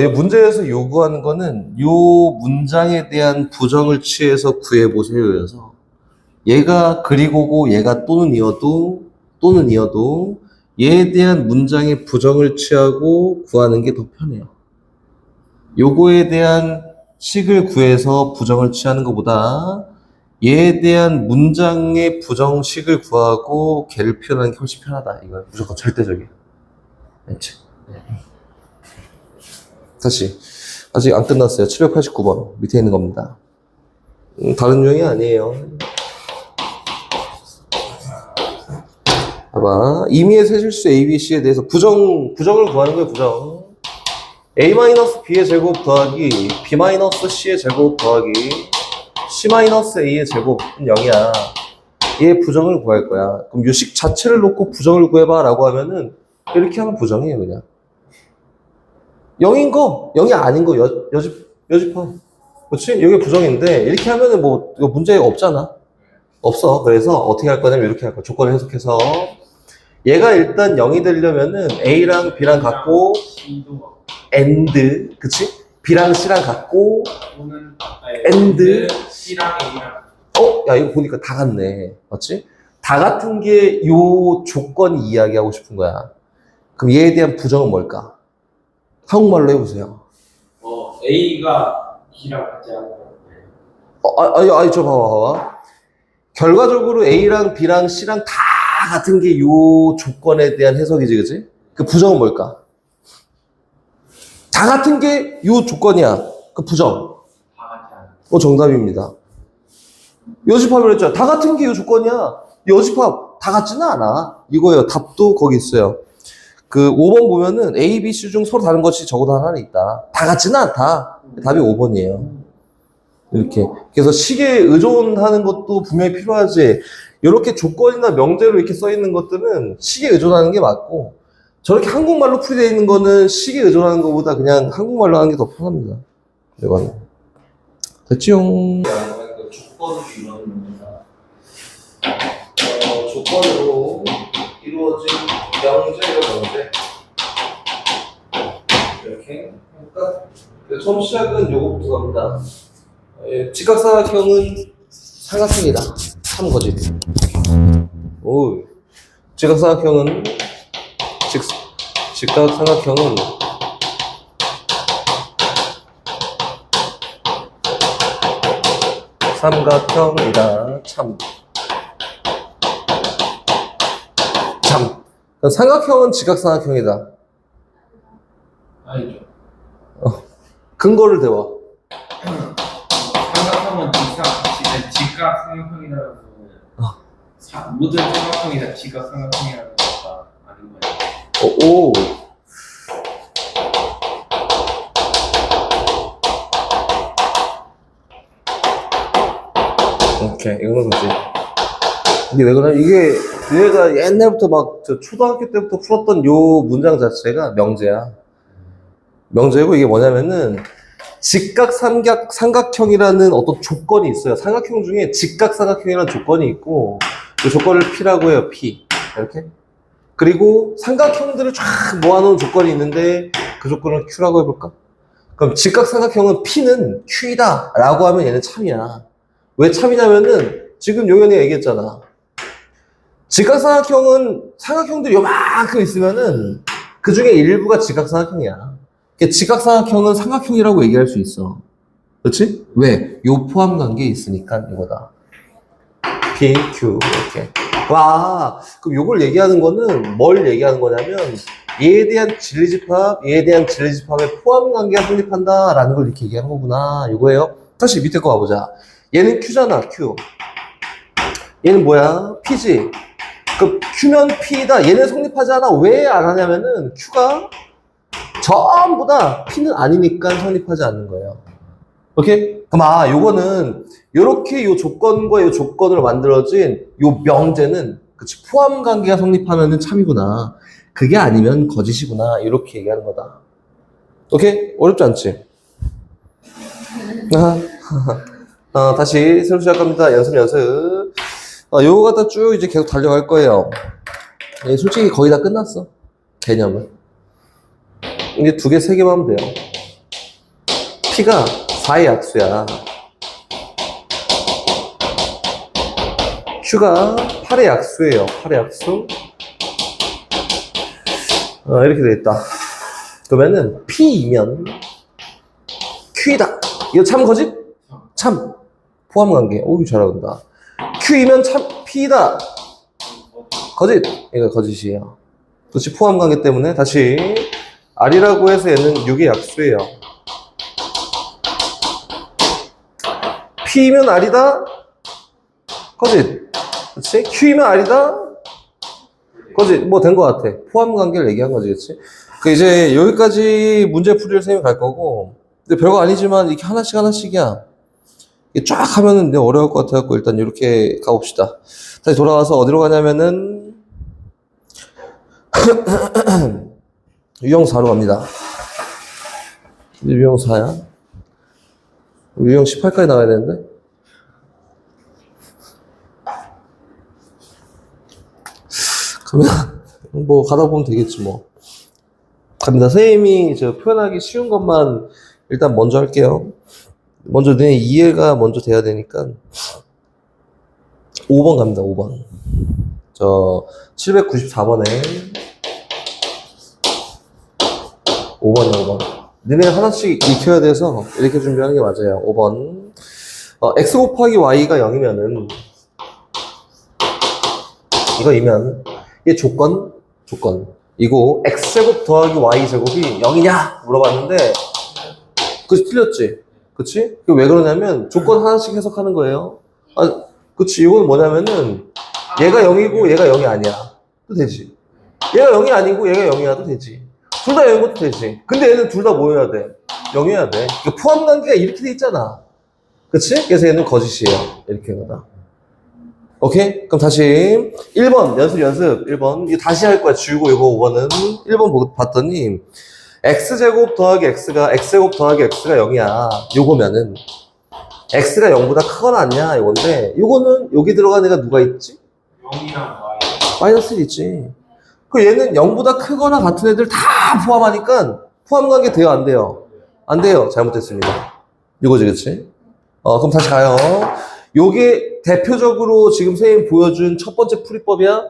[SPEAKER 1] 이 문제에서 요구하는 거는 요 문장에 대한 부정을 취해서 구해보세요여서 얘가 그리고고 얘가 또는 이어도 얘에 대한 문장의 부정을 취하고 구하는 게 더 편해요. 요거에 대한 식을 구해서 부정을 취하는 것보다 얘에 대한 문장의 부정식을 구하고 걔를 표현하는 게 훨씬 편하다. 이거 무조건 절대적이야. 알지? 다시. 아직 안 끝났어요. 789번. 밑에 있는 겁니다. 다른 유형이 아니에요. 봐봐. 임의의 세실수 A, B, C에 대해서 부정을 구하는 거예요, 부정. A-B의 제곱 더하기 B-C의 제곱 더하기 C-A의 제곱은 0이야. 얘의 부정을 구할 거야. 그럼 요식 자체를 놓고 부정을 구해봐 라고 하면은 이렇게 하면 부정이에요, 그냥. 0인 거, 0이 아닌 거, 여집합. 그렇지? 여기 부정인데, 이렇게 하면은 뭐, 이거 문제 없잖아. 없어. 그래서 어떻게 할 거냐면 이렇게 할 거야. 조건을 해석해서. 얘가 일단 0이 되려면은 A랑 B랑 같고, AND, 그치? B랑 C랑 같고, AND,
[SPEAKER 2] C랑 A랑.
[SPEAKER 1] 야, 이거 보니까 다 같네. 맞지? 다 같은 게 요 조건이 이야기하고 싶은 거야. 그럼 얘에 대한 부정은 뭘까? 한국말로 해보세요.
[SPEAKER 2] A가 B랑 같지 않아요.
[SPEAKER 1] 아니, 저 봐봐. 결과적으로 A랑 B랑 C랑 다 같은 게 요 조건에 대한 해석이지, 그치? 그 부정은 뭘까? 다 같은 게 요 조건이야. 그 부정.
[SPEAKER 2] 다 같지 않아요.
[SPEAKER 1] 정답입니다. 여집합이라 했잖아. 다 같은 게 요 조건이야. 여집합 다 같지는 않아. 이거예요. 답도 거기 있어요. 그 5번 보면은 A, B, C 중 서로 다른 것이 적어도 하나 있다. 다 같지는 않다. 답이 5번이에요. 이렇게. 그래서 식에 의존하는 것도 분명히 필요하지. 이렇게 조건이나 명제로 이렇게 써 있는 것들은 식에 의존하는 게 맞고, 저렇게 한국말로 풀이되어 있는 거는 식에 의존하는 것보다 그냥 한국말로 하는 게 더 편합니다. 이거는. 됐지용. 조건으로 이루어진 겁니다. 조건으로 이루어진 명제. 이렇게. 그러니까 처음 시작은 요거부터 갑니다. 직각삼각형은 삼각형이다. 참거지. 직각삼각형은 직각삼각형은 삼각형이다. 참. 삼각형은 직각삼각형이다.
[SPEAKER 2] 아니죠.
[SPEAKER 1] 근거를 대워.
[SPEAKER 2] 삼각형은 직각삼각형이라는 거는 모든 삼각형이 다 직각삼각형이라는 거가 아닌 거예요.
[SPEAKER 1] 오케이, 이거는 그렇지. 이게 얘가 옛날부터 막 초등학교 때부터 풀었던 요 문장 자체가 명제야. 명제고 이게 뭐냐면은 삼각형이라는 어떤 조건이 있어요. 삼각형 중에 직각삼각형이라는 조건이 있고 그 조건을 P라고 해요. P. 이렇게. 그리고 삼각형들을 쫙 모아놓은 조건이 있는데 그 조건을 Q라고 해볼까? 그럼 직각삼각형은 P는 Q이다 라고 하면 얘는 참이야. 왜 참이냐면은 지금 용현이가 얘기했잖아. 직각삼각형은 삼각형들이 요만큼 있으면은 그 중에 일부가 직각삼각형이야. 직각삼각형은 삼각형이라고 얘기할 수 있어. 그렇지? 왜? 요 포함관계에 있으니까 이거다. P, Q 이렇게. 와, 그럼 요걸 얘기하는 거는 뭘 얘기하는 거냐면 얘에 대한 진리집합, 얘에 대한 진리집합의 포함관계가 성립한다라는 걸 이렇게 얘기한 거구나. 이거예요. 다시 밑에 거 봐보자. 얘는 Q잖아, Q. 얘는 뭐야? P지. 그 Q면 P다. 얘는 성립하지 않아. 왜 안 하냐면은 Q가 전부 다 P는 아니니까 성립하지 않는 거예요. 오케이? 그럼 요거는 요렇게 요 조건과 요 조건으로 만들어진 요 명제는 그치 포함 관계가 성립하면은 참이구나. 그게 아니면 거짓이구나. 이렇게 얘기하는 거다. 오케이? 어렵지 않지? 다시 새로 시작합니다. 연습. 요거 갖다 쭉 이제 계속 달려갈 거예요. 솔직히 거의 다 끝났어. 개념은. 이제 2개, 3개만 하면 돼요. P가 4의 약수야. Q가 8의 약수예요. 8의 약수. 이렇게 되어있다. 그러면은 P이면 Q이다. 이거 참 거짓? 참. 포함관계. 오, 잘한다. Q이면 참 P이다. 거짓. 이거 거짓이에요. 그렇지. 포함관계 때문에 다시 R이라고 해서 얘는 6의 약수예요. P이면 R이다. 거짓. 그렇지? Q이면 R이다. 거짓. 뭐 된 것 같아. 포함 관계를 얘기한 거지, 그렇지? 그 이제 여기까지 문제 풀이를 쌤이 갈 거고, 근데 별거 아니지만 이렇게 하나씩이야. 이게 쫙 하면은 내가 어려울 것 같아갖고 일단 이렇게 가봅시다. 다시 돌아와서 어디로 가냐면은 유형 4로 갑니다. 유형 4야? 유형 18까지 나가야 되는데. 그러면 뭐 가다 보면 되겠지 뭐. 갑니다. 선생님이 저 표현하기 쉬운 것만 일단 먼저 할게요. 먼저 내 이해가 먼저 돼야 되니까 5번 갑니다. 5번. 저 794번에 5번. 너네 하나씩 익혀야 돼서 이렇게 준비하는 게 맞아요. 5번. x 곱하기 y가 0이면은 이거이면 이게 조건 이거 x제곱 더하기 y제곱이 0이냐 물어봤는데 그치 틀렸지? 그치? 왜 그러냐면 조건 하나씩 해석하는 거예요. 그치. 이건 뭐냐면은 얘가 0이고 얘가 0이 아니야 또 되지. 얘가 0이 아니고 얘가 0이야도 되지. 둘 다 0인 것도 되지. 근데 얘는 둘 다 뭐 해야 돼? 0해야 돼. 그러니까 포함관계가 이렇게 돼 있잖아. 그치? 그래서 얘는 거짓이에요. 이렇게 하다. 오케이? 그럼 다시 1번 연습 1번 이거 다시 할 거야. 지우고 이거 5번은 1번 봤더니 x제곱 더하기 x제곱 더하기 x가 0이야. 요거면은 x가 0보다 크거나 같냐 이건데 요거는 여기 들어간 애가 누가 있지?
[SPEAKER 2] 0이랑 Y.
[SPEAKER 1] 마이너스 1 있지. 그 얘는 0보다 크거나 같은 애들 다 포함하니까 포함관계 돼요 안 돼요? 안 돼요. 잘못됐습니다. 이거지 그치? 그럼 다시 가요. 요게 대표적으로 지금 선생님이 보여준 첫 번째 풀이법이야.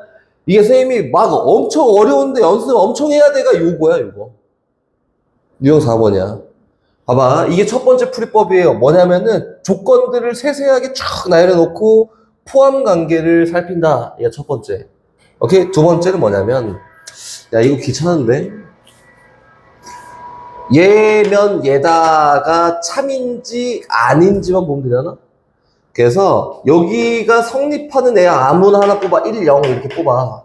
[SPEAKER 1] 이게 선생님이 막 엄청 어려운데 연습 엄청 해야 돼가 요거야 요거. 유형 4번이야. 봐봐. 이게 첫 번째 풀이법이에요. 뭐냐면은 조건들을 세세하게 쫙 나열해놓고 포함관계를 살핀다. 이게 첫 번째. 오케이? 두 번째는 뭐냐면 야 이거 귀찮은데 얘면 얘다가 참인지 아닌지만 보면 되잖아. 그래서 여기가 성립하는 애 아무나 하나 뽑아. 1, 0 이렇게 뽑아.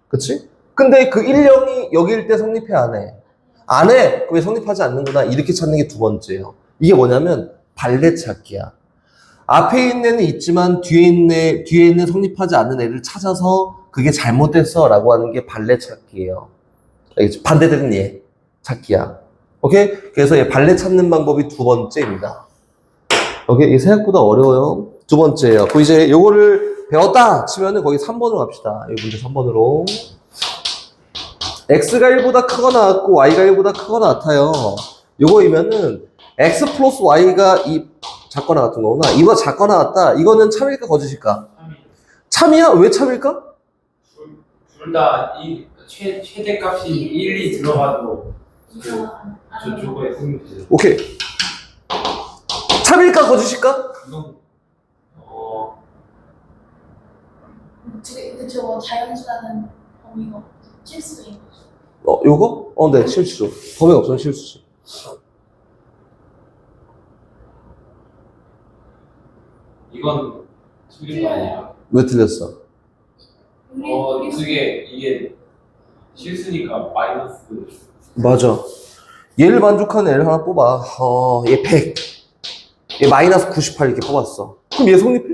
[SPEAKER 1] 그치? 근데 그 1, 0이 여기일 때 성립해 안 해? 안 해? 그럼 왜 성립하지 않는구나. 이렇게 찾는 게 두 번째예요. 이게 뭐냐면 발레 찾기야. 앞에 있는 애는 있지만 뒤에 있는 성립하지 않는 애를 찾아서 그게 잘못됐어 라고 하는 게 발레 찾기예요. 알겠지? 반대되는 얘 찾기야. 오케이? 그래서 얘 발레 찾는 방법이 두 번째입니다. 오케이? 이게 생각보다 어려워요. 두 번째예요. 그 이제 요거를 배웠다 치면은 거기 3번으로 갑시다. 이 문제 3번으로. x가 1보다 크거나 같고 y가 1보다 크거나 같아요. 요거이면은 x 플러스 y가 작거나 같은 거구나. 이거 작거나 같다. 이거는 참일까 거짓일까? 참이야? 왜 참일까?
[SPEAKER 2] 둘 다 이 최대값이 1이 들어가도 저쪽에 생기죠.
[SPEAKER 1] 오케이. 참일까 거짓일까?
[SPEAKER 3] 저거 자연수라는 범위가 실수인 거죠.
[SPEAKER 1] 요거? 네, 실수. 범위가 없으면 실수지.
[SPEAKER 2] 이건 틀린 거 아니야?
[SPEAKER 1] 왜 틀렸어?
[SPEAKER 2] 이게 실수니까 마이너스.
[SPEAKER 1] 맞아. 얘를 만족하는 애를 하나 뽑아. 얘 100. 얘 마이너스 98 이렇게 뽑았어. 그럼 얘 성립해?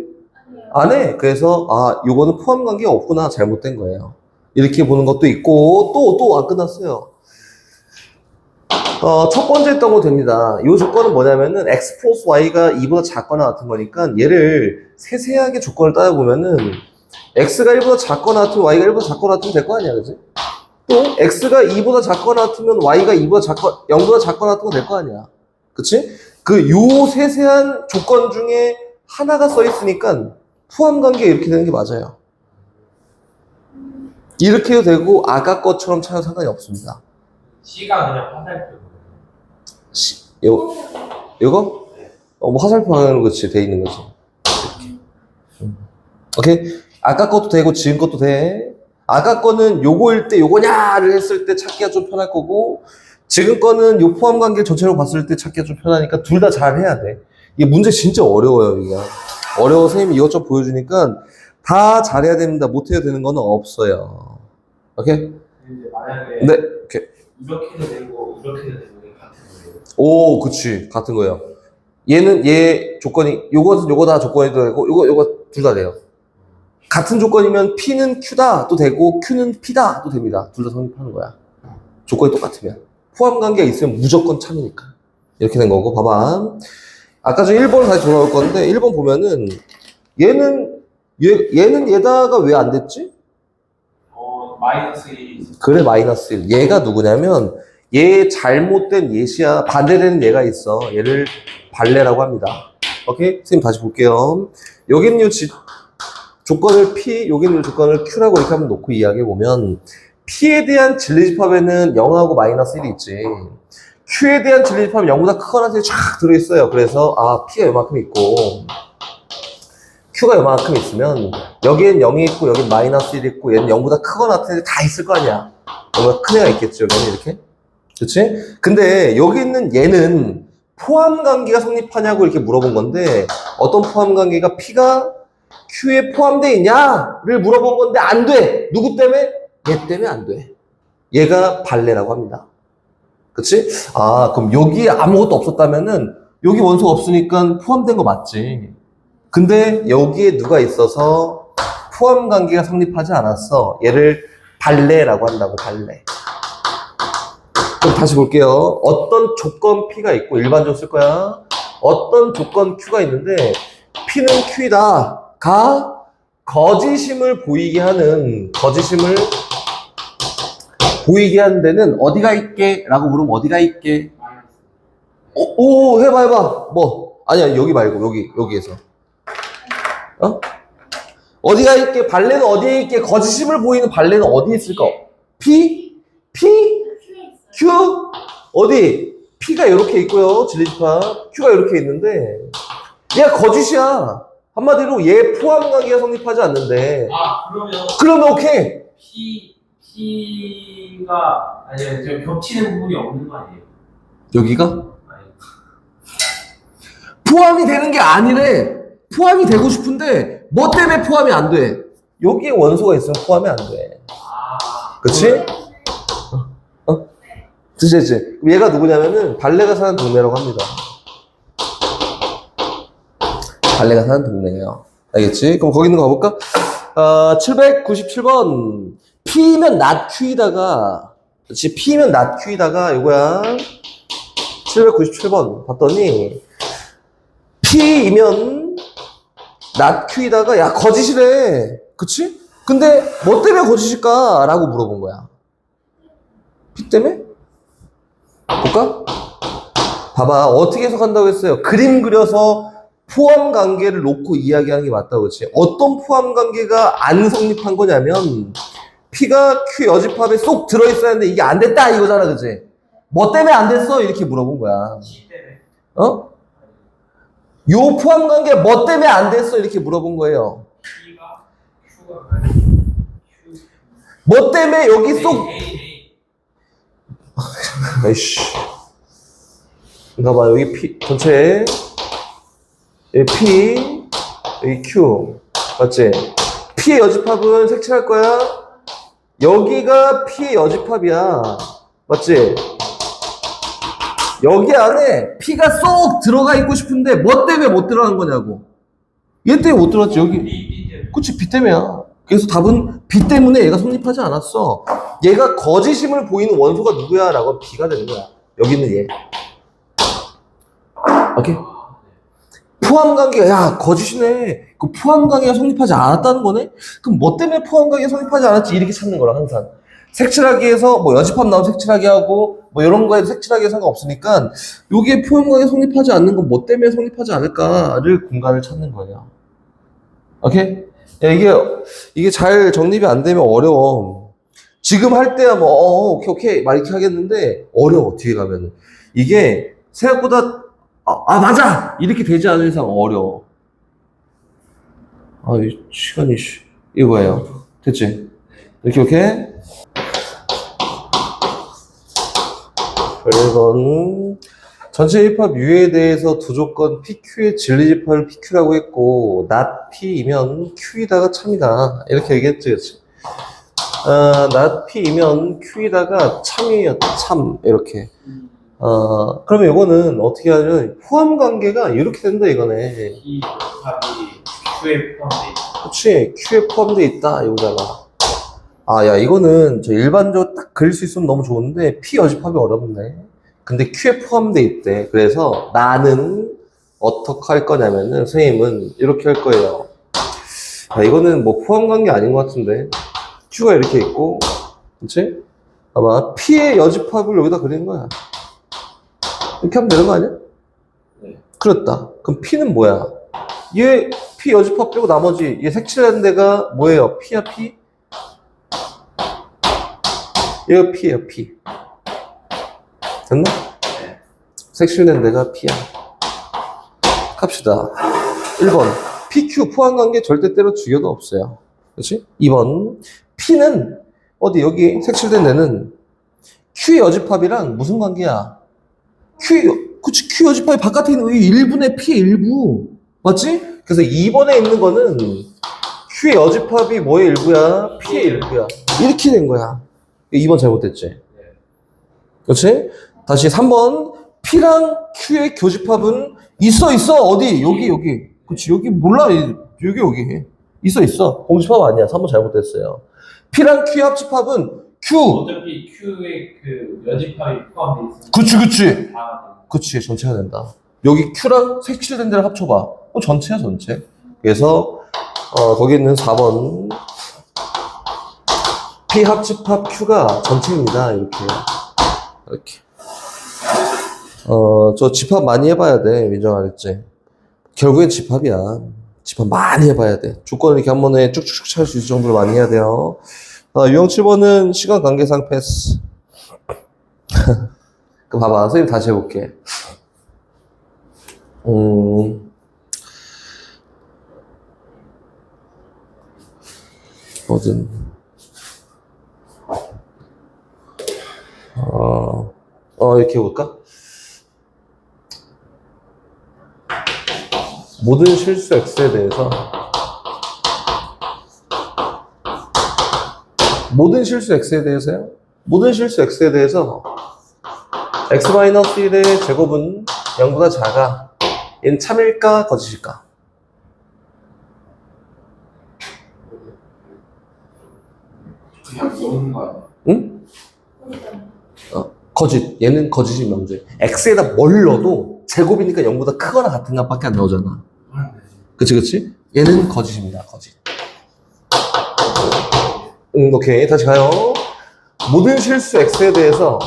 [SPEAKER 3] 아니에요.
[SPEAKER 1] 안 해. 그래서, 요거는 포함 관계가 없구나. 잘못된 거예요. 이렇게 보는 것도 있고, 또 안 끝났어요. 첫 번째 했던 거 됩니다. 이 조건은 뭐냐면은, x 플러스 y가 2보다 작거나 같은 거니까, 얘를 세세하게 조건을 따져보면은, x가 1보다 작거나 같으면 y가 1보다 작거나 같으면 될 거 아니야, 그지? 또, x가 2보다 작거나 같으면 y가 0보다 작거나 같으면 될 거 아니야. 그치? 요 세세한 조건 중에 하나가 써 있으니까, 포함 관계 이렇게 되는 게 맞아요. 이렇게 해도 되고, 아까 것처럼 찾아도 상관이 없습니다.
[SPEAKER 2] C가 그냥 화살표.
[SPEAKER 1] 이거? 뭐 화살표 하는 거지, 돼 있는 거지. 오케이? 아까 것도 되고, 지금 것도 돼. 아까 거는 요거일 때 요거냐를 했을 때 찾기가 좀 편할 거고, 지금 거는 요 포함 관계 전체로 봤을 때 찾기가 좀 편하니까 둘 다 잘 해야 돼. 이게 문제 진짜 어려워요, 이게. 어려워 선생님이 이것저것 보여주니까 다 잘해야 됩니다. 못해야 되는 거는 없어요. 오케이?
[SPEAKER 2] 근데 만약에
[SPEAKER 1] 네, 오케이.
[SPEAKER 2] 이렇게도 되고 이렇게도 되는 게 같은 거예요.
[SPEAKER 1] 오, 그치. 같은 거예요. 얘 조건이, 요거 다 조건이 되고, 요거 둘 다 돼요. 같은 조건이면 P는 Q다 또 되고, Q는 P다 또 됩니다. 둘 다 성립하는 거야. 조건이 똑같으면. 포함 관계가 있으면 무조건 참이니까. 이렇게 된 거고, 봐봐. 아까 전 1번을 다시 돌아올 건데, 1번 보면은, 얘는 얘다가 왜 안 됐지?
[SPEAKER 2] 마이너스 1.
[SPEAKER 1] 그래, 마이너스 1. 얘가 누구냐면, 얘 잘못된 예시야, 반대되는 얘가 있어. 얘를 발레라고 합니다. 오케이? 선생님 다시 볼게요. 여기는 조건을 P, 여기는 조건을 Q라고 이렇게 한번 놓고 이야기해보면, P에 대한 진리집합에는 0하고 마이너스 1이 있지. Q에 대한 진리집합은 0보다 크거나 쫙 들어있어요. 그래서, P가 요만큼 있고, Q가 요만큼 있으면, 여기엔 0이 있고, 여긴 마이너스 1이 있고, 얘는 0보다 크거나 같은 애 다 있을 거 아니야. 0보다 큰 애가 있겠죠, 여기는 이렇게. 그치? 근데 여기 있는 얘는 포함 관계가 성립하냐고 이렇게 물어본 건데, 어떤 포함 관계가 P가 Q에 포함되어 있냐를 물어본 건데, 안 돼! 누구 때문에? 얘 때문에 안 돼. 얘가 발레라고 합니다. 그치? 그럼 여기에 아무것도 없었다면은, 여기 원소가 없으니까 포함된 거 맞지. 근데 여기에 누가 있어서 포함 관계가 성립하지 않았어. 얘를 발레라고 한다고, 발레. 그럼 다시 볼게요. 어떤 조건 P가 있고, 일반적으로 쓸 거야. 어떤 조건 Q가 있는데, P는 Q이다. 거짓임을 보이게 하는 데는 어디가 있게? 라고 물으면 어디가 있게? 해봐. 뭐? 아니야, 여기 말고, 여기에서. 어디가 있게? 발레는 어디에 있게? 거짓임을 보이는 발레는 어디에 있을까? P? Q? 어디? P가 이렇게 있고요. 진리집합. Q가 이렇게 있는데, 얘가 거짓이야. 한마디로 얘 포함 관계가 성립하지 않는데. 그러면 오케이.
[SPEAKER 2] P가 아니야, 겹치는 부분이 없는 거 아니에요?
[SPEAKER 1] 여기가?
[SPEAKER 2] 아니.
[SPEAKER 1] 포함이 되는 게 아니래. 포함이 되고 싶은데 뭐 때문에 포함이 안 돼? 여기에 원소가 있으면 포함이 안 돼. 그치? 그치? 얘가 누구냐면은 발레가 사는 동네라고 합니다. 발레가 사는 동네예요. 알겠지? 그럼 거기 있는 거 가볼까? 797번. P면 not Q이다가, 그치? P면 not Q이다가 이거야. 797번 봤더니 P이면 not Q이다가 야 거짓이래. 그치? 근데 뭐 때문에 거짓일까? 라고 물어본 거야. P 때문에? 볼까? 봐봐. 어떻게 해석한다고 했어요? 그림 그려서 포함 관계를 놓고 이야기하는 게 맞다고, 그치? 어떤 포함 관계가 안 성립한 거냐면, P가 Q 여집합에 쏙 들어있어야 하는데 이게 안 됐다 이거잖아, 그치? 뭐 때문에 안 됐어? 이렇게 물어본 거야.
[SPEAKER 2] C 때문에.
[SPEAKER 1] 요 포함 관계 뭐 때문에 안 됐어? 이렇게 물어본 거예요.
[SPEAKER 2] P가
[SPEAKER 1] 뭐 때문에 여기 쏙 아이씨. 이거 봐, 여기 P, 전체. 여기 P, 여기 Q. 맞지? P의 여집합은 색칠할 거야. 여기가 P의 여집합이야. 맞지? 여기 안에 P가 쏙 들어가 있고 싶은데, 뭐 때문에 못 들어간 거냐고. 얘 때문에 못 들어갔지, 여기. 그치, B 때문이야. 그래서 답은 B 때문에 얘가 성립하지 않았어. 얘가 거짓임을 보이는 원소가 누구야? 라고 B가 되는 거야. 여기 있는 얘. 오케이? 포함관계가, 야, 거짓이네. 그 포함관계가 성립하지 않았다는 거네? 그럼 뭐 때문에 포함관계가 성립하지 않았지? 이렇게 찾는 거라, 항상. 색칠하기에서, 뭐, 여집합 나오면 색칠하기 하고, 뭐, 이런 거에도 색칠하기에 상관없으니까, 요게 포함관계 성립하지 않는 건 뭐 때문에 성립하지 않을까를 공간을 찾는 거예요. 오케이? 야, 이게 잘 정립이 안 되면 어려워. 지금 할 때야 뭐, 오케이, 막 이렇게 하겠는데, 어려워, 뒤에 가면은. 이게 생각보다, 맞아! 이렇게 되지 않은 이상 어려워. 이 시간이, 이거예요. 됐지? 이렇게, 오케이? 1번. 전체 집합 U에 대해서 두 조건 PQ의 진리 집합을 PQ라고 했고 not P이면 Q이다가 참이다 이렇게 얘기했지, 그치? not P이면 Q이다가 참이었다, 참 이렇게. 그러면 이거는 어떻게 하냐면 포함 관계가 이렇게 된다 이거네.
[SPEAKER 2] 이 집합이 Q에 포함돼 있다.
[SPEAKER 1] 그치, Q에 포함되어 있다 이거잖아. 야, 이거는 저 일반적으로 딱 그릴 수 있으면 너무 좋은데 P 여집합이 어렵네. 근데 Q에 포함되어 있대. 그래서 나는 어떻게 할 거냐면은 선생님은 이렇게 할 거예요. 이거는 뭐 포함관계 아닌 것 같은데 Q가 이렇게 있고, 그치? 아마 P의 여집합을 여기다 그리는 거야. 이렇게 하면 되는 거 아니야?
[SPEAKER 2] 네.
[SPEAKER 1] 그렇다. 그럼 P는 뭐야? 얘 P 여집합 빼고 나머지 얘 색칠하는 데가 뭐예요? P야, P? 얘가 P예요, P. 됐나?
[SPEAKER 2] 네.
[SPEAKER 1] 색칠된 데가 P야. 갑시다. 1번. PQ 포함관계 절대 때려 죽여도 없어요. 그렇지? 2번. P는 어디 여기 색칠된 데는 Q의 여집합이랑 무슨 관계야? 그치, Q 여집합이 바깥에 있는 이 1분의 P의 일부. 맞지? 그래서 2번에 있는 거는 Q의 여집합이 뭐의 일부야? P의 일부야. 이렇게 된 거야. 2번 잘못됐지? 그렇지? 다시 3번. P랑 Q의 교집합은 있어. 어디? 여기. 그치, 여기 몰라. 여기. 있어. 공집합 아니야. 3번 잘못됐어요. P랑 Q의 합집합은 Q.
[SPEAKER 2] 어차피 Q의 그 여집합이 포함돼 있으니까.
[SPEAKER 1] 그치.
[SPEAKER 2] 다
[SPEAKER 1] 그치, 전체가 된다. 여기 Q랑 색칠된 데를 합쳐봐. 전체야, 전체. 그래서, 거기 있는 4번. P 합집합 Q가 전체입니다. 이렇게. 저 집합 많이 해봐야 돼. 민정 알았지? 결국엔 집합이야. 집합 많이 해봐야 돼. 조건을 이렇게 한 번에 쭉쭉쭉 찾을 수 있을 정도로 많이 해야 돼요. 유형 7번은 시간 관계상 패스. 그럼 봐봐. 선생님 다시 해볼게. 뭐든. 이렇게 해볼까? 모든 실수 X에 대해서 모든 실수 X에 대해서요? 모든 실수 X에 대해서 X-1의 제곱은 0보다 작아. 얘는 참일까 거짓일까?
[SPEAKER 2] 그냥 모르는 거 아니야?
[SPEAKER 1] 응? 거짓. 얘는 거짓이 명제. X에다 뭘 넣어도 제곱이니까 0보다 크거나 같은 값밖에 안 나오잖아. 그치? 얘는 거짓입니다. 거짓. 오케이. 다시 가요. 모든 실수 X에 대해서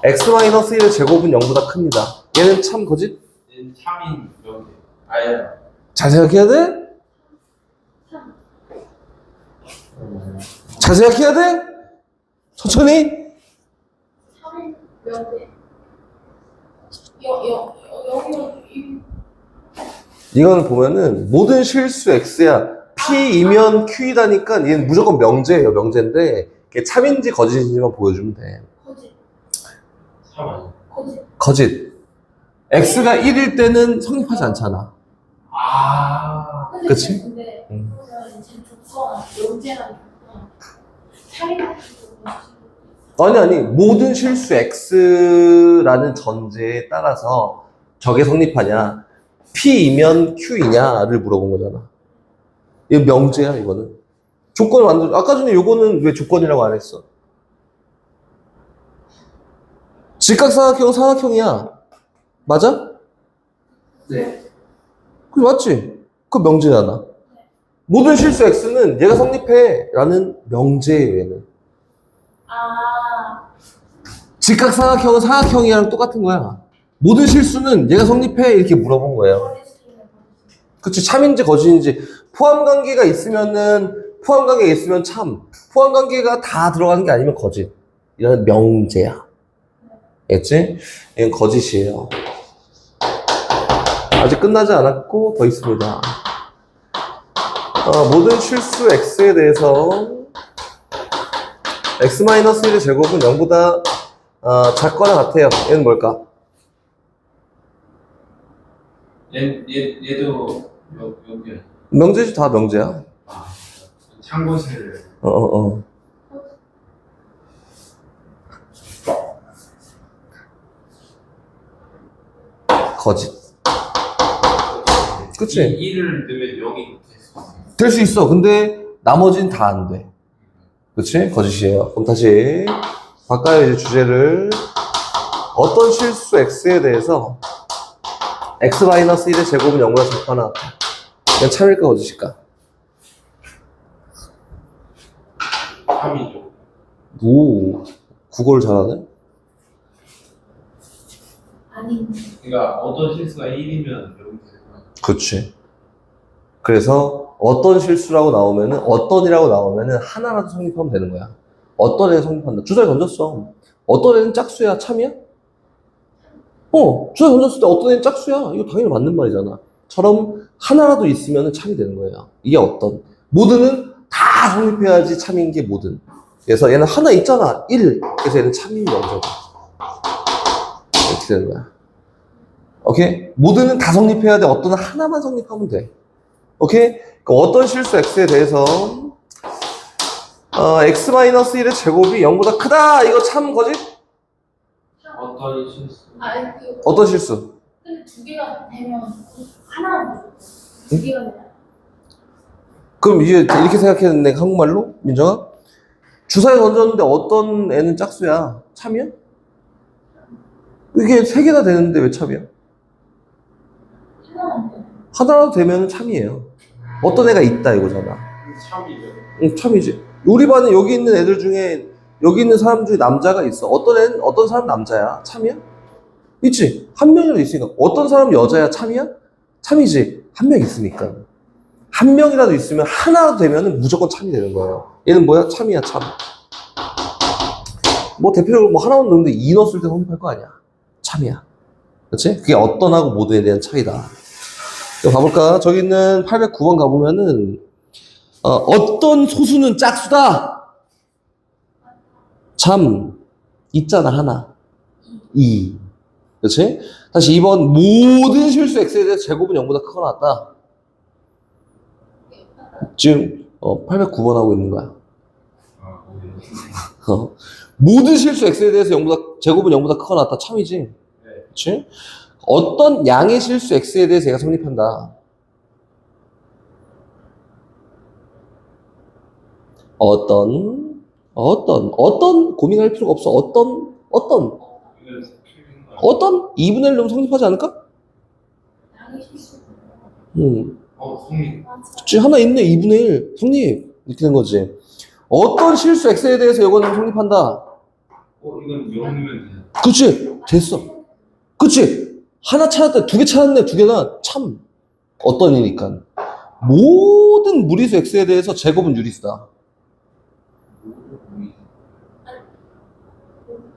[SPEAKER 1] X-1의 제곱은 0보다 큽니다. 얘는 참 거짓?
[SPEAKER 2] 얘는 참인 명제. 아예.
[SPEAKER 1] 잘 생각해야 돼? 잘 생각해야 돼? 천천히?
[SPEAKER 3] 3일 명대. 여기
[SPEAKER 1] 이거는 보면은 모든 실수 X야. P이면 Q이다니까 얘는 무조건 명제예요. 명제인데 걔 참인지 거짓인지만 보여주면 돼.
[SPEAKER 3] 거짓.
[SPEAKER 2] 3 아니야?
[SPEAKER 3] 거짓.
[SPEAKER 1] 거짓. X가 1일 때는 성립하지 않잖아.
[SPEAKER 2] 아.
[SPEAKER 3] 근데
[SPEAKER 1] 그치?
[SPEAKER 3] 근데
[SPEAKER 1] 응.
[SPEAKER 3] 그러면 이제 조건 명제랑 조건 차이가
[SPEAKER 1] 아니 모든 실수 X라는 전제에 따라서 저게 성립하냐 P이면 Q이냐를 물어본 거잖아. 이거 명제야 이거는. 조건을 만들 아까 전에 요거는 왜 조건이라고 안 했어? 직각삼각형 삼각형이야. 맞아?
[SPEAKER 2] 네.
[SPEAKER 1] 그 맞지? 그 명제잖아. 모든 실수 X는 얘가 성립해 라는 명제예요 얘는.
[SPEAKER 3] 아
[SPEAKER 1] 직각삼각형은 삼각형이랑 똑같은 거야. 모든 실수는 얘가 성립해 이렇게 물어본 거예요.
[SPEAKER 3] 거짓이면 거짓.
[SPEAKER 1] 그치, 참인지 거짓인지. 포함관계가 있으면 참. 포함관계가 다 들어가는 게 아니면 거짓. 이런 명제야. 알겠지? 이건 거짓이에요. 아직 끝나지 않았고 더 있습니다. 모든 실수 X에 대해서 X-1의 제곱은 0보다 작거나 같아요. 얘는 뭘까?
[SPEAKER 2] 얘도 여기.
[SPEAKER 1] 명제지, 다 명제야.
[SPEAKER 2] 아, 참고세를.
[SPEAKER 1] 거짓. 그치?
[SPEAKER 2] 2를 넣으면 0이 됐어.
[SPEAKER 1] 될 수 있어. 근데 나머지는 다 안 돼. 그치? 거짓이에요. 그럼 다시 바꿔요, 이제 주제를. 어떤 실수 X에 대해서 X-1의 제곱은 0보다 작거나 그냥 참일까 거짓일까?
[SPEAKER 2] 3이죠.
[SPEAKER 1] 오, 국어를 잘하네?
[SPEAKER 3] 아니
[SPEAKER 2] 그러니까 어떤 실수가 1이면 0이 되는
[SPEAKER 1] 그치. 그래서 어떤 실수라고 나오면은, 어떤이라고 나오면은 하나라도 성립하면 되는 거야. 어떤 애는 성립한다. 주사위 던졌어. 어떤 애는 짝수야, 참이야? 주사위 던졌을 때 어떤 애는 짝수야. 이거 당연히 맞는 말이잖아. 처럼 하나라도 있으면은 참이 되는 거예요. 이게 어떤. 모든은 다 성립해야지 참인 게 모든. 그래서 얘는 하나 있잖아. 1. 그래서 얘는 참인 명제다. 이렇게 되는 거야. 오케이? 모든은 다 성립해야 돼. 어떤 하나만 성립하면 돼. 오케이? 그럼 어떤 실수 X에 대해서 X-1의 제곱이 0보다 크다. 이거 참 거짓?
[SPEAKER 2] 어떤 실수?
[SPEAKER 3] 아니 그
[SPEAKER 1] 어떤 실수?
[SPEAKER 3] 근데 두 개가 되면 하나는 두 개가 되면
[SPEAKER 1] 그럼 이제 이렇게 생각했는데 한국말로? 민정아? 주사위 던졌는데 어떤 애는 짝수야? 참이야? 이게 세 개나 되는데 왜 참이야?
[SPEAKER 3] 하나만 돼.
[SPEAKER 1] 하나라도 되면 참이에요. 어떤 애가 있다 이거잖아.
[SPEAKER 2] 3이죠.
[SPEAKER 1] 응, 참이지. 우리 반에 여기 있는 애들 중에 여기 있는 사람 중에 남자가 있어. 어떤 애는 어떤 사람 남자야? 참이야? 있지. 한 명이라도 있으니까. 어떤 사람 여자야? 참이야? 참이지. 한 명 있으니까. 한 명이라도 있으면 하나라도 되면 무조건 참이 되는 거예요. 얘는 뭐야? 참이야, 참. 뭐 대표적으로 뭐 하나만 넣는데 2 넣었을 때 성립할 거 아니야. 참이야. 그렇지? 그게 어떤하고 모든에 대한 차이다. 가볼까? 저기 있는 809번 가보면은 어떤 소수는 짝수다. 참 있잖아 하나 2. 그렇지? 다시 2번 모든 실수 X에 대해서 제곱은 0보다 크거나 같다. 지금 809번 하고 있는 거야.
[SPEAKER 2] 아,
[SPEAKER 1] 모든 실수 X에 대해서 제곱은 0보다 크거나 같다. 참이지.
[SPEAKER 2] 네.
[SPEAKER 1] 그렇지? 어떤 양의 실수 X에 대해서 얘가 성립한다. 어떤 고민할 필요가 없어. 어떤
[SPEAKER 2] 이건
[SPEAKER 1] 2분의 1 넣으면 성립하지 않을까?
[SPEAKER 3] 양의 실수.
[SPEAKER 2] 성립.
[SPEAKER 1] 그치, 하나 있네. 2분의 1 성립. 이렇게 된 거지. 어떤 실수 X에 대해서 이거는 성립한다.
[SPEAKER 2] 이건 0이면 돼.
[SPEAKER 1] 그치, 됐어. 그치, 하나 찾았다. 2개 찾았네. 2개나 참 어떤이니까. 모든 무리수 X에 대해서 제곱은 유리수다.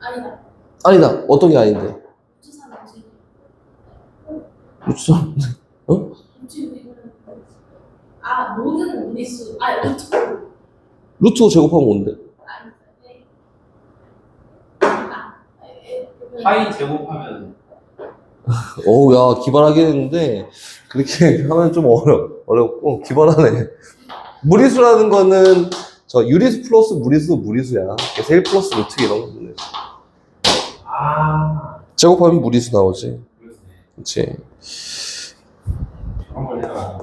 [SPEAKER 3] 아니다.
[SPEAKER 1] 아니다. 어떤 게 아닌데?
[SPEAKER 3] 우주선 우주.
[SPEAKER 1] 무슨?
[SPEAKER 3] 우주 이거는 아, 모든 무리수. 아, 루트.
[SPEAKER 1] 루트 제곱하면 뭔데?
[SPEAKER 3] 아니, 네. 아,
[SPEAKER 2] 파이 제곱하면
[SPEAKER 1] 어우, 야, 기발하긴 했는데, 그렇게 하면 좀 어렵고, 기발하네. 무리수라는 거는, 유리수 플러스 무리수야. 그래서 1 플러스 루트 이런 거네.
[SPEAKER 2] 아
[SPEAKER 1] 제곱하면 무리수 나오지.
[SPEAKER 2] 그렇네.
[SPEAKER 1] 그치.
[SPEAKER 2] 한번 해봐.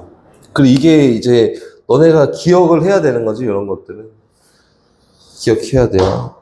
[SPEAKER 1] 그리고 이게 이제, 너네가 기억을 해야 되는 거지, 이런 것들은. 기억해야 돼요.